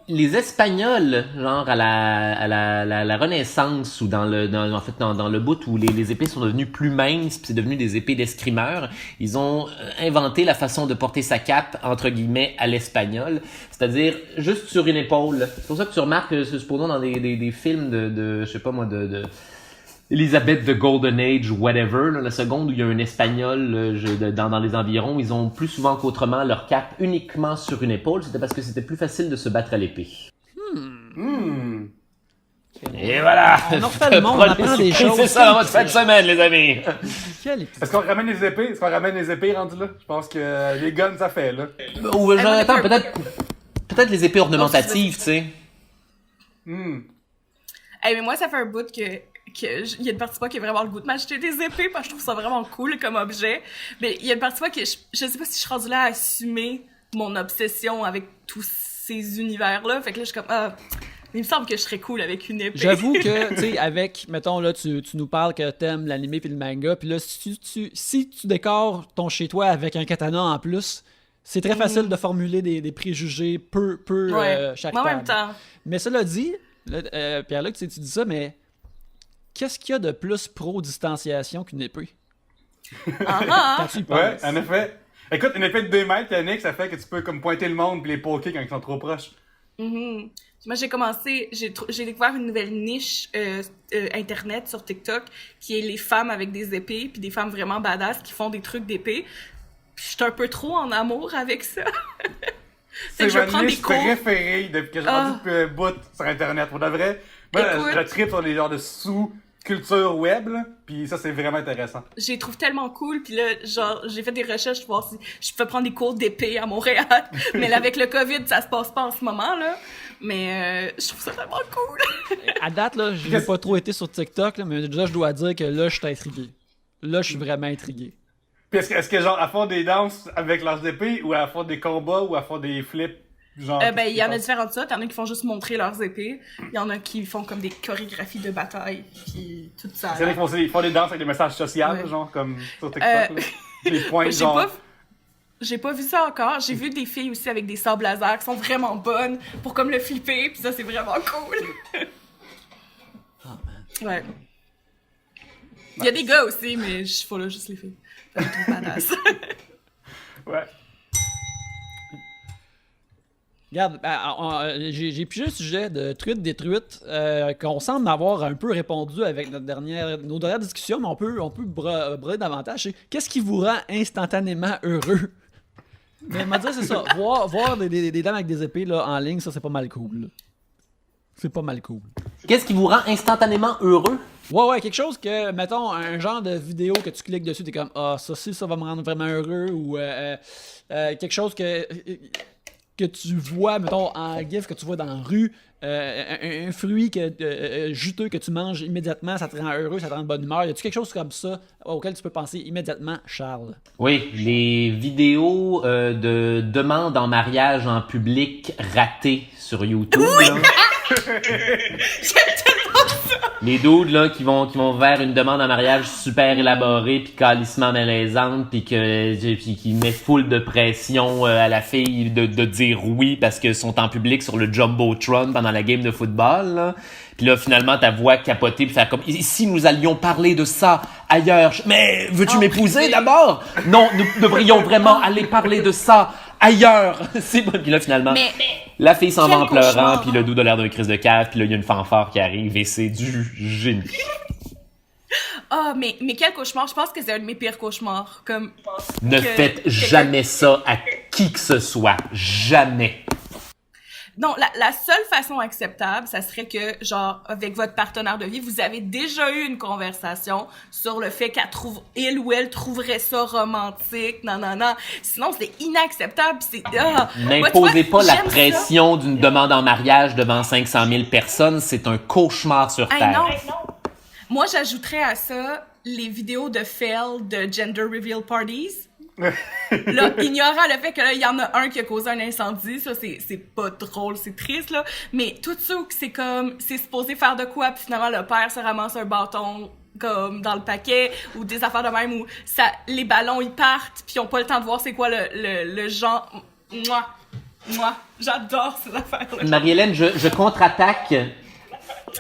les Espagnols, genre à la Renaissance ou dans le bout où les épées sont devenues plus minces, puis c'est devenu des épées d'escrimeur, ils ont inventé la façon de porter sa cape entre guillemets à l'espagnol, c'est-à-dire juste sur une épaule. C'est pour ça que tu remarques, supposons dans des films de je sais pas moi de Elisabeth de Golden Age ou whatever, là, la seconde où il y a un espagnol dans les environs, ils ont plus souvent qu'autrement leur cape uniquement sur une épaule. C'était parce que c'était plus facile de se battre à l'épée. Et voilà! On en refait le monde, on apprend des choses. C'est ça, votre fin de semaine, les amis! Est-ce qu'on ramène les épées? Est-ce qu'on ramène les épées rendues là? Je pense que les guns, ça fait, là. Ou attends, peut-être les épées ornementatives, tu sais. Hey, mais moi, ça fait un bout que il y a une partie de moi qui a vraiment le goût de m'acheter des épées parce que je trouve ça vraiment cool comme objet. Mais il y a une partie de moi que je sais pas si je suis rendue là à assumer mon obsession avec tous ces univers-là. Fait que là, je suis comme, il me semble que je serais cool avec une épée. J'avoue que, tu sais, avec, mettons, là, tu nous parles que t'aimes l'anime puis le manga, puis là, si tu décores ton chez-toi avec un katana en plus, c'est très facile de formuler des préjugés peu charitables. En même temps. Mais cela dit, là, Pierre-Luc, tu dis ça, mais qu'est-ce qu'il y a de plus pro-distanciation qu'une épée? Quand tu y penses. Ouais, en effet. Écoute, une épée de 2 mètres, Yannick, ça fait que tu peux comme pointer le monde et les poker quand ils sont trop proches. Moi, j'ai découvert une nouvelle niche internet sur TikTok qui est les femmes avec des épées, puis des femmes vraiment badass qui font des trucs d'épée. Puis je suis un peu trop en amour avec ça. C'est ma niche préférée depuis que j'ai rendu depuis bout sur Internet. Pour de vrai, moi, je tripe sur les genres de sous-culture web, là, puis ça, c'est vraiment intéressant. Je les trouve tellement cool, puis là, genre, j'ai fait des recherches pour voir si je peux prendre des cours d'épée à Montréal. Mais là, avec le COVID, ça se passe pas en ce moment, là. Mais je trouve ça tellement cool. À date, là, je n'ai pas trop été sur TikTok, là, mais déjà, je dois dire que là, je suis intrigué. Là, je suis vraiment intrigué. Puis est-ce que genre, à fond des danses avec leurs épées, ou à fond des combats, ou à fond des flips? Genre, il y en a différentes sortes. Il y en a qui font juste montrer leurs épées. Il y en a qui font comme des chorégraphies de bataille. Puis tout ça. C'est vrai qu'ils font des danses avec des messages sociaux, genre, comme sur TikTok. Là. Des points, genre. J'ai pas vu ça encore. J'ai vu des filles aussi avec des sabres laser qui sont vraiment bonnes pour comme le flipper. Puis ça, c'est vraiment cool. Ouais. Il y a des gars aussi, mais je faut là juste les filles. Ça me trouve badass. Ouais. Regarde, j'ai pigé le sujet de truite détruite qu'on semble avoir un peu répondu avec nos dernières discussions, mais on peut broder davantage. Qu'est-ce qui vous rend instantanément heureux? Mais m'a dit c'est ça. Voir des dames avec des épées là, en ligne, ça c'est pas mal cool. Là. C'est pas mal cool. Qu'est-ce qui vous rend instantanément heureux? Ouais, quelque chose que, mettons, un genre de vidéo que tu cliques dessus, t'es comme, ça va me rendre vraiment heureux, ou quelque chose que tu vois, mettons, en GIF, que tu vois dans la rue, un fruit juteux que tu manges immédiatement, ça te rend heureux, ça te rend de bonne humeur. Y a-tu quelque chose comme ça auquel tu peux penser immédiatement, Charles? Oui, les vidéos de demandes en mariage en public ratées sur YouTube. Oui! J'aime tellement ça! Les dudes là qui vont vers une demande en mariage super élaborée puis calissement malaisante puis qui met full de pression à la fille de dire oui parce qu'ils sont en public sur le jumbotron pendant la game de football là. Puis là finalement ta voix capoter puis faire comme si nous allions parler de ça ailleurs. Mais veux-tu m'épouser d'abord? Non, nous devrions vraiment aller parler de ça ailleurs. C'est bon. Puis là finalement la fille s'en va en pleurant, puis le dude a l'air d'un crise de cave, puis là il y a une fanfare qui arrive et c'est du génie. Ah, mais quel cauchemar! Je pense que c'est un de mes pires cauchemars. Ne faites jamais ça à qui que ce soit. Jamais. Non, la seule façon acceptable, ça serait que, genre, avec votre partenaire de vie, vous avez déjà eu une conversation sur le fait il ou elle trouverait ça romantique, non. Sinon, c'est inacceptable, N'imposez pas la pression d'une demande en mariage devant 500 000 personnes, c'est un cauchemar sur Terre. Non. Moi, j'ajouterais à ça les vidéos de fail de gender reveal parties. Là, ignorant le fait que là, il y en a un qui a causé un incendie, ça, c'est pas drôle, c'est triste, là. Mais tout ça, c'est supposé faire de quoi, puis finalement, le père se ramasse un bâton, comme, dans le paquet, ou des affaires de même, où les ballons, ils partent, puis ils ont pas le temps de voir c'est quoi le genre. Moi, j'adore ces affaires-là. Marie-Hélène, je contre-attaque.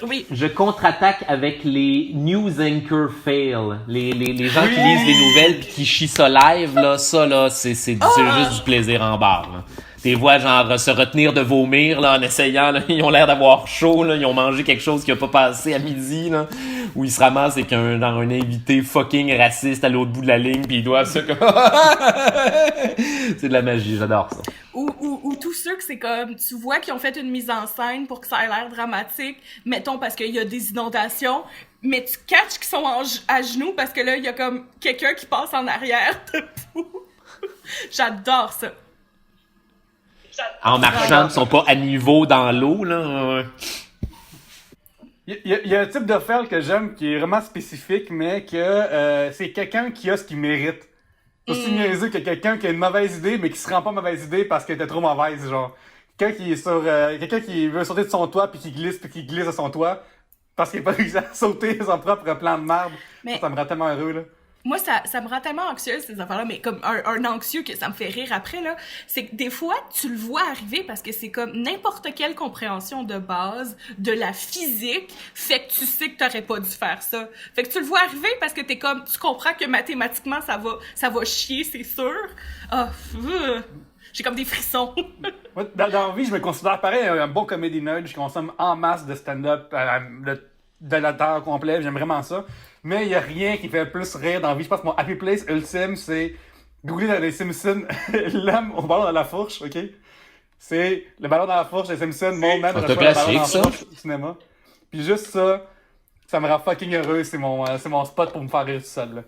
Oui. Je contre-attaque avec les news anchor fail. Les gens qui lisent les nouvelles pis qui chient ça live, là, ça, là, c'est juste du plaisir en barre, là. Tes voix, genre, se retenir de vomir, là, en essayant, là, ils ont l'air d'avoir chaud, là, ils ont mangé quelque chose qui a pas passé à midi, là, où ils se ramassent avec un invité fucking raciste à l'autre bout de la ligne pis ils doivent ça comme... C'est de la magie, j'adore ça. Ou tous ceux que c'est comme, tu vois qu'ils ont fait une mise en scène pour que ça ait l'air dramatique, mettons parce qu'il y a des inondations, mais tu catches qu'ils sont à genoux parce que là, il y a comme quelqu'un qui passe en arrière debout. J'adore ça. En marchant, ils sont pas à niveau dans l'eau, là. Il y a un type de fail que j'aime qui est vraiment spécifique, mais que c'est quelqu'un qui a ce qu'il mérite. C'est aussi niaiseux que quelqu'un qui a une mauvaise idée, mais qui se rend pas mauvaise idée parce qu'elle était trop mauvaise, genre. Quelqu'un qui veut sauter de son toit puis qui glisse de son toit parce qu'il n'a pas réussi à sauter son propre plan de merde. Mais... Ça me rend tellement heureux, là. Moi, ça me rend tellement anxieuse, ces affaires-là, mais comme un anxieux que ça me fait rire après, là, c'est que des fois, tu le vois arriver parce que c'est comme n'importe quelle compréhension de base de la physique fait que tu sais que t'aurais pas dû faire ça. Fait que tu le vois arriver parce que tu comprends que mathématiquement, ça va chier, c'est sûr. J'ai comme des frissons. Moi, dans la vie, je me considère pareil un bon comédie nerd. Je consomme en masse de stand-up de la terre complète. J'aime vraiment ça. Mais il n'y a rien qui fait plus rire dans la vie. Je pense que mon happy place ultime, c'est googler dans les Simpsons l'homme au ballon dans la fourche, ok? C'est le ballon dans la fourche des Simpsons, mon man reçoit le ballon dans la fourche au cinéma. Puis juste ça me rend fucking heureux. C'est mon spot pour me faire rire tout seul, là.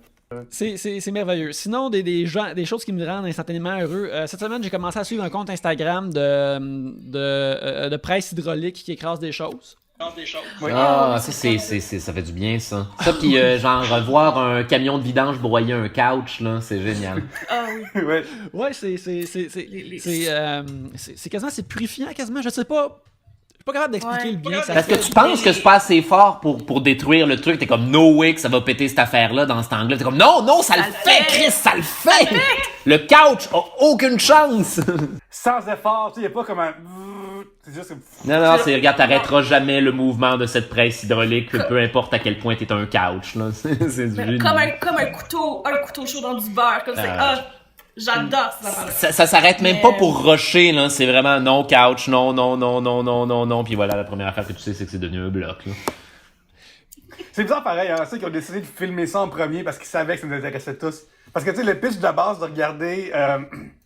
C'est merveilleux. Sinon, des choses qui me rendent instantanément heureux. Cette semaine, j'ai commencé à suivre un compte Instagram de presse hydraulique qui écrase des choses. Oui. Ah, ça fait du bien, ça. Ça, pis genre, voir un camion de vidange broyer un couch, là, c'est génial. Ah oui. Ouais, c'est quasiment, c'est purifiant, quasiment, je sais pas. Je suis pas capable d'expliquer le bien que ça Parce que tu penses que c'est pas assez fort pour détruire le truc, t'es comme, no way que ça va péter cette affaire-là dans cet angle-là. T'es comme, non, ça le fait, Chris, ça le fait! Le couch a aucune chance! Sans effort, tu sais, y a pas comme un... C'est juste... Non, regarde, t'arrêteras jamais le mouvement de cette presse hydraulique, peu importe à quel point t'es un couch, là. C'est du génie. Comme un couteau chaud dans du beurre, comme ça. J'adore ça. Ça s'arrête même pas pour rusher, là. C'est vraiment non couch, non. Puis voilà, la première affaire que tu sais, c'est que c'est devenu un bloc, là. C'est bizarre pareil, hein. Ceux qui ont décidé de filmer ça en premier parce qu'ils savaient que ça nous intéressait tous. Parce que tu sais, le pitch de la base de regarder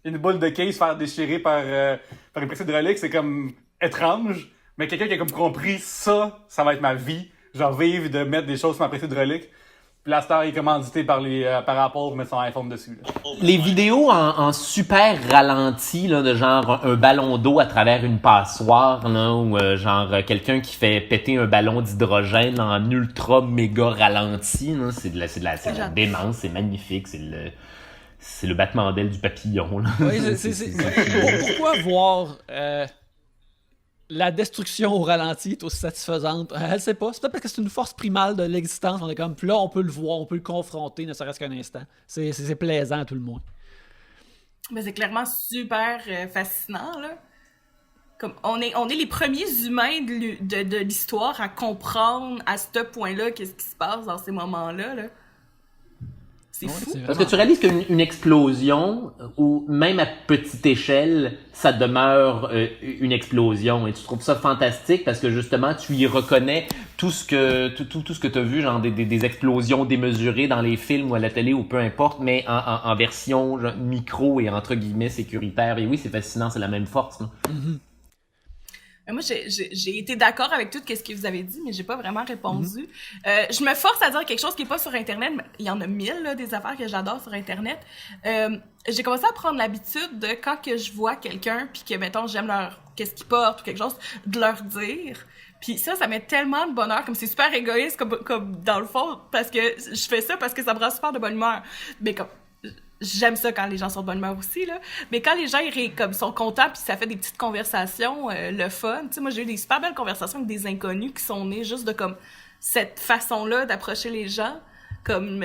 une boule de case se faire déchirer par une presse hydraulique, c'est comme étrange. Mais quelqu'un qui a comme compris ça va être ma vie. Genre vivre de mettre des choses sur ma presse hydraulique. Puis la star est commandité par Apple pour mettre son iPhone dessus. Là. Les vidéos en super ralenti, là, de genre un ballon d'eau à travers une passoire, là, ou genre quelqu'un qui fait péter un ballon d'hydrogène en ultra méga ralenti, là, c'est de la démence, c'est magnifique, c'est le battement d'aile du papillon. Là. Oui, pourquoi voir la destruction au ralenti est aussi satisfaisante. Elle sait pas. C'est peut-être parce que c'est une force primale de l'existence. On est comme, puis là, on peut le voir, on peut le confronter, ne serait-ce qu'un instant. C'est plaisant à tout le monde. Mais c'est clairement super fascinant, là. Comme on est les premiers humains de l'histoire à comprendre à ce point-là qu'est-ce qui se passe dans ces moments-là, là. C'est fou. Parce que tu réalises qu'une explosion, ou même à petite échelle, ça demeure une explosion. Et tu trouves ça fantastique parce que justement, tu y reconnais tout ce que tu as vu, genre des explosions démesurées dans les films ou à la télé ou peu importe, mais en version genre, micro et entre guillemets sécuritaire. Et oui, c'est fascinant, c'est la même force. Mm-hmm. Moi, j'ai été d'accord avec tout ce que vous avez dit, mais j'ai pas vraiment répondu. Je me force à dire quelque chose qui est pas sur Internet, mais il y en a 1000, là, des affaires que j'adore sur Internet. J'ai commencé à prendre l'habitude de, quand que je vois quelqu'un, puis que, mettons, j'aime qu'est-ce qu'ils portent ou quelque chose, de leur dire. Puis ça met tellement de bonheur, comme c'est super égoïste, comme dans le fond, parce que je fais ça parce que ça me rend super de bonne humeur. Mais comme... J'aime ça quand les gens sont de bonne humeur aussi, là. Mais quand les gens, comme, sont contents puis ça fait des petites conversations, le fun. Tu sais, moi, j'ai eu des super belles conversations avec des inconnus qui sont nés juste de, comme, cette façon-là d'approcher les gens. Comme,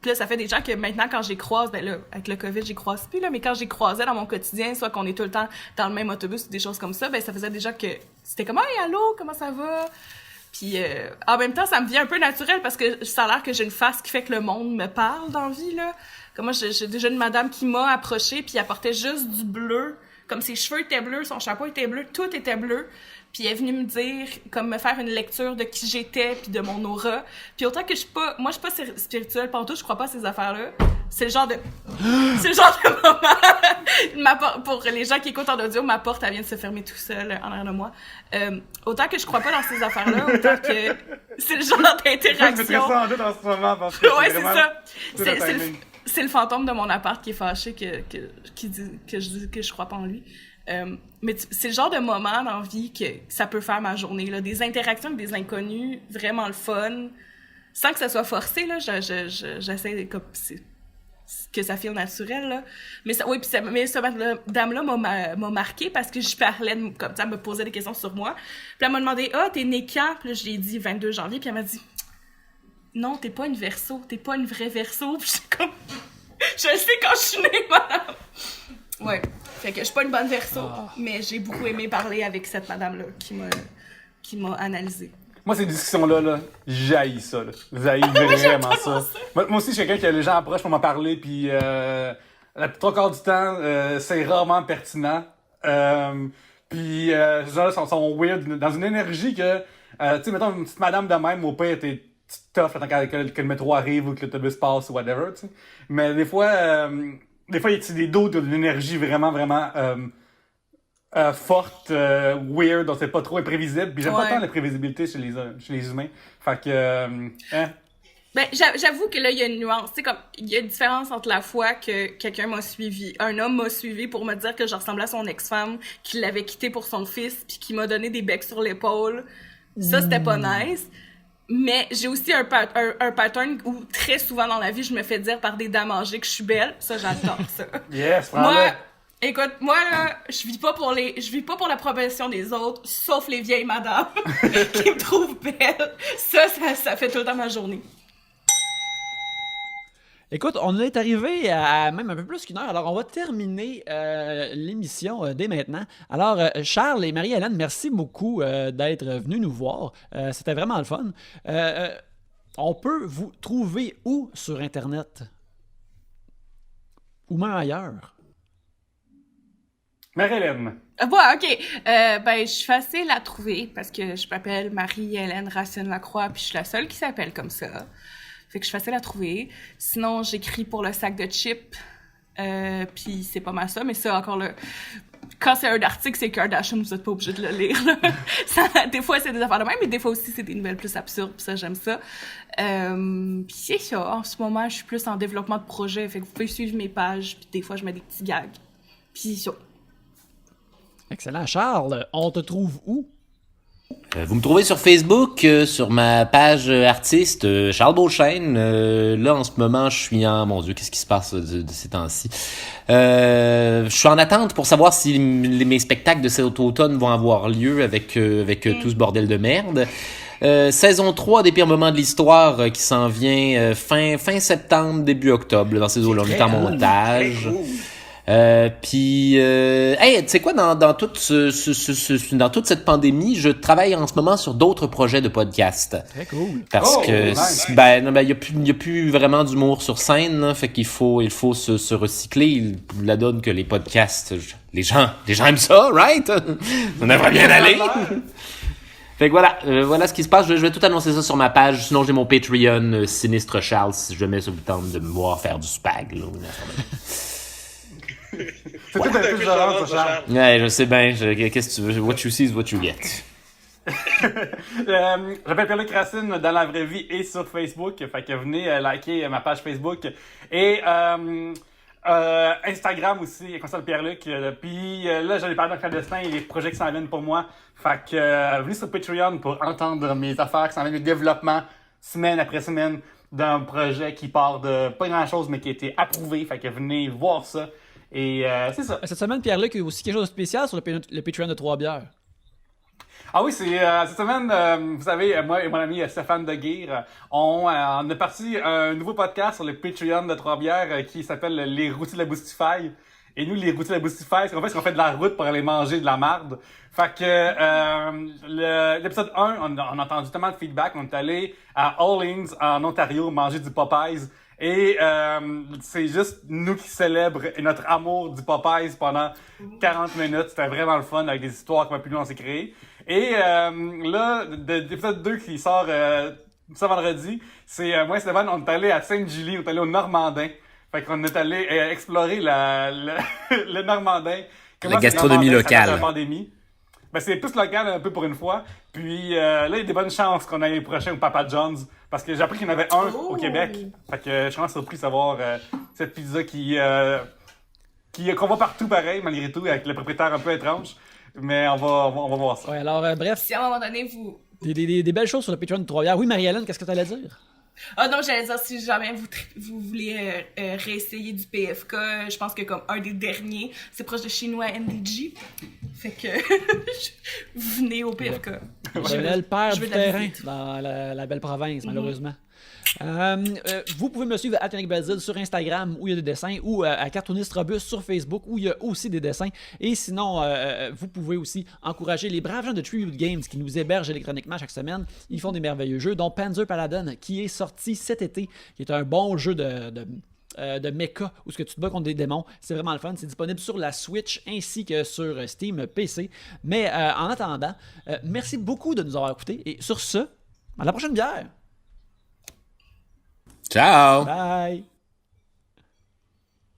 puis là, ça fait des gens que maintenant, quand j'y croise, ben là, avec le COVID, j'y croise plus, là, mais quand j'y croisais dans mon quotidien, soit qu'on est tout le temps dans le même autobus ou des choses comme ça, ben ça faisait déjà que c'était comme « Hey, allô, comment ça va? » Puis en même temps, ça me vient un peu naturel parce que ça a l'air que j'ai une face qui fait que le monde me parle dans la vie, là. Comme moi, j'ai déjà une madame qui m'a approchée puis elle portait juste du bleu. Comme ses cheveux étaient bleus, son chapeau était bleu, tout était bleu. Puis elle est venue me dire, comme me faire une lecture de qui j'étais puis de mon aura. Puis autant que je suis pas spirituelle, pantoute, je crois pas à ces affaires-là. C'est le genre de moment. Pour les gens qui écoutent en audio, ma porte, elle vient de se fermer tout seul en arrière de moi. Autant que je crois pas dans ces affaires-là, autant que c'est le genre d'interaction. Je mettrais ça en doute en ce moment parce que ouais, c'est ça. C'est le fantôme de mon appart qui est fâché qui dit que je crois pas en lui. Mais c'est le genre de moment dans la vie que ça peut faire ma journée, là. Des interactions avec des inconnus, vraiment le fun. Sans que ça soit forcé, là, j'essaie que ça file naturel, là. Mais cette dame-là m'a marqué parce que je parlais, comme ça, elle me posait des questions sur moi. Puis elle m'a demandé « Ah, t'es née quand? » Puis là, je lui ai dit « 22 janvier. » Puis elle m'a dit « Non, t'es pas une Verseau, t'es pas une vraie Verseau. » Puis j'étais comme « Je le sais quand je suis née, madame! » Ouais. Fait que je suis pas une bonne Verseau, mais j'ai beaucoup aimé parler avec cette madame-là qui m'a analysé. Moi, ces discussions-là, là, j'haïs ça. Là. J'haïs vraiment ça. Moi aussi, je suis quelqu'un que les gens approchent pour m'en parler, puis la trois quarts du temps, c'est rarement pertinent. Puis ces gens-là sont weird, dans une énergie que, tu sais, mettons, une petite madame de même, au pire, t'es tough que le métro arrive ou que l'autobus passe ou whatever, tu sais. Mais des fois, c'est des dos d'une énergie vraiment, vraiment forte, weird, on sait pas trop, imprévisible. Puis j'aime pas tant la prévisibilité chez les humains. Fait que, Ben, j'avoue que là, il y a une nuance. Tu sais, comme, il y a une différence entre la fois que quelqu'un m'a suivi, un homme m'a suivi pour me dire que je ressemblais à son ex-femme, qu'il l'avait quitté pour son fils, puis qui m'a donné des becs sur l'épaule. Ça, c'était pas nice. Mais j'ai aussi un pattern où très souvent dans la vie, je me fais dire par des dames âgées que je suis belle. Ça, j'adore ça. Yes, Écoute, moi, là, je vis pas pour l'approbation des autres, sauf les vieilles madames qui me trouvent belle. Ça fait tout le temps ma journée. Écoute, on est arrivé à même un peu plus qu'une heure, alors on va terminer l'émission dès maintenant. Alors, Charles et Marie-Hélène, merci beaucoup d'être venus nous voir. C'était vraiment le fun. On peut vous trouver où sur Internet? Ou même ailleurs? Marie-Hélène. Ouais, ok. Ben, je suis facile à trouver parce que je m'appelle Marie-Hélène Racine-Lacroix, puis je suis la seule qui s'appelle comme ça. Fait que je suis facile à trouver. Sinon, j'écris pour le sac de chips. Puis c'est pas mal ça, mais ça, encore là... Quand c'est un article, c'est Kardashian, vous êtes pas obligé de le lire. Ça, des fois, c'est des affaires de même, mais des fois aussi, c'est des nouvelles plus absurdes, puis ça, j'aime ça. Puis c'est ça. En ce moment, je suis plus en développement de projet, fait que vous pouvez suivre mes pages, puis des fois, je mets des petits gags. Puis c'est ça. Excellent. Charles, on te trouve où? Vous me trouvez sur Facebook, sur ma page artiste, Charles Beauchesne. Là, en ce moment, je suis en... Mon Dieu, qu'est-ce qui se passe de ces temps-ci? Je suis en attente pour savoir si mes spectacles de cet automne vont avoir lieu avec tout ce bordel de merde. Saison 3 des pires moments de l'histoire qui s'en vient fin septembre, début octobre, là, dans ces eaux-là. On est en montage. Puis, hey, tu sais quoi, dans toute cette pandémie, je travaille en ce moment sur d'autres projets de podcast. Très cool. Parce que, nice. il y a plus vraiment d'humour sur scène, là, fait qu'il faut se recycler. Il la donne que les podcasts, les gens aiment ça, right? On devrait bien aller. Fait que voilà ce qui se passe. Je vais tout annoncer ça sur ma page. Sinon, j'ai mon Patreon, Sinistre Charles, si jamais ça vous tente de me voir faire du spag, là. C'est tout un peu violent, ça, Charles. Ouais, je sais bien. Qu'est-ce que tu veux? What you see is what you get. J'appelle Pierre-Luc Racine dans la vraie vie et sur Facebook. Fait que venez liker ma page Facebook. Et Instagram aussi, comme ça le Pierre-Luc. Puis là, j'en ai parlé dans le destin et les projets qui s'en viennent pour moi. Fait que venez sur Patreon pour entendre mes affaires qui s'en viennent, le développement, semaine après semaine, d'un projet qui part de pas grand-chose, mais qui a été approuvé. Fait que venez voir ça. Et c'est ça. Cette semaine, Pierre-Luc, il y a aussi quelque chose de spécial sur le Patreon de Trois-Bières. Ah oui, c'est cette semaine, vous savez, moi et mon ami Stéphane Deguire, on a parti un nouveau podcast sur le Patreon de Trois-Bières qui s'appelle Les Routiers de la Boostify. Et nous, les Routiers de la Boostify, ce qu'on fait, c'est qu'on fait de la route pour aller manger de la marde. Fait que l'épisode 1, on a entendu tellement de feedback. On est allé à Allings, en Ontario, manger du Popeyes. Et c'est juste nous qui célèbrent notre amour du Popeyes pendant 40 minutes. C'était vraiment le fun avec des histoires qu'on a pu nous on s'est créées. Et là, l'épisode 2 qui sort ce vendredi, c'est moi et Stéphane, on est allé à Sainte-Julie, on est allé au Normandin. Fait qu'on est allé explorer le Normandin. La gastronomie locale. La pandémie. Ben, c'est plus local un peu pour une fois. Puis là, il y a des bonnes chances qu'on aille prochain au Papa John's. Parce que j'ai appris qu'il y en avait un au Québec. Fait que je suis vraiment surpris de savoir cette pizza qu'on voit partout pareil, malgré tout, avec le propriétaire un peu étrange. Mais on va voir ça. Ouais, alors, bref. Si à un moment donné, vous... Des belles choses sur le Patreon de Trois-Bières. Oui, Marie-Hélène, qu'est-ce que tu allais dire? Ah non, j'allais dire, si jamais vous voulez réessayer du PFK, je pense que comme un des derniers, c'est proche de chez nous à NDG. Fait que vous venez au PFK. Le père je du veux de la terrain visite. dans la belle province, malheureusement. Vous pouvez me suivre à Yannick Belzile sur Instagram où il y a des dessins ou à Cartooniste Robuste sur Facebook où il y a aussi des dessins. Et sinon, vous pouvez aussi encourager les braves gens de Tribute Games qui nous hébergent électroniquement chaque semaine. Ils font des merveilleux jeux, dont Panzer Paladin qui est sorti cet été, qui est un bon jeu de mecha où ce que tu te bats contre des démons. C'est vraiment le fun. C'est disponible sur la Switch ainsi que sur Steam PC. Mais en attendant, merci beaucoup de nous avoir écoutés. Et sur ce, à la prochaine bière! Ciao! Bye!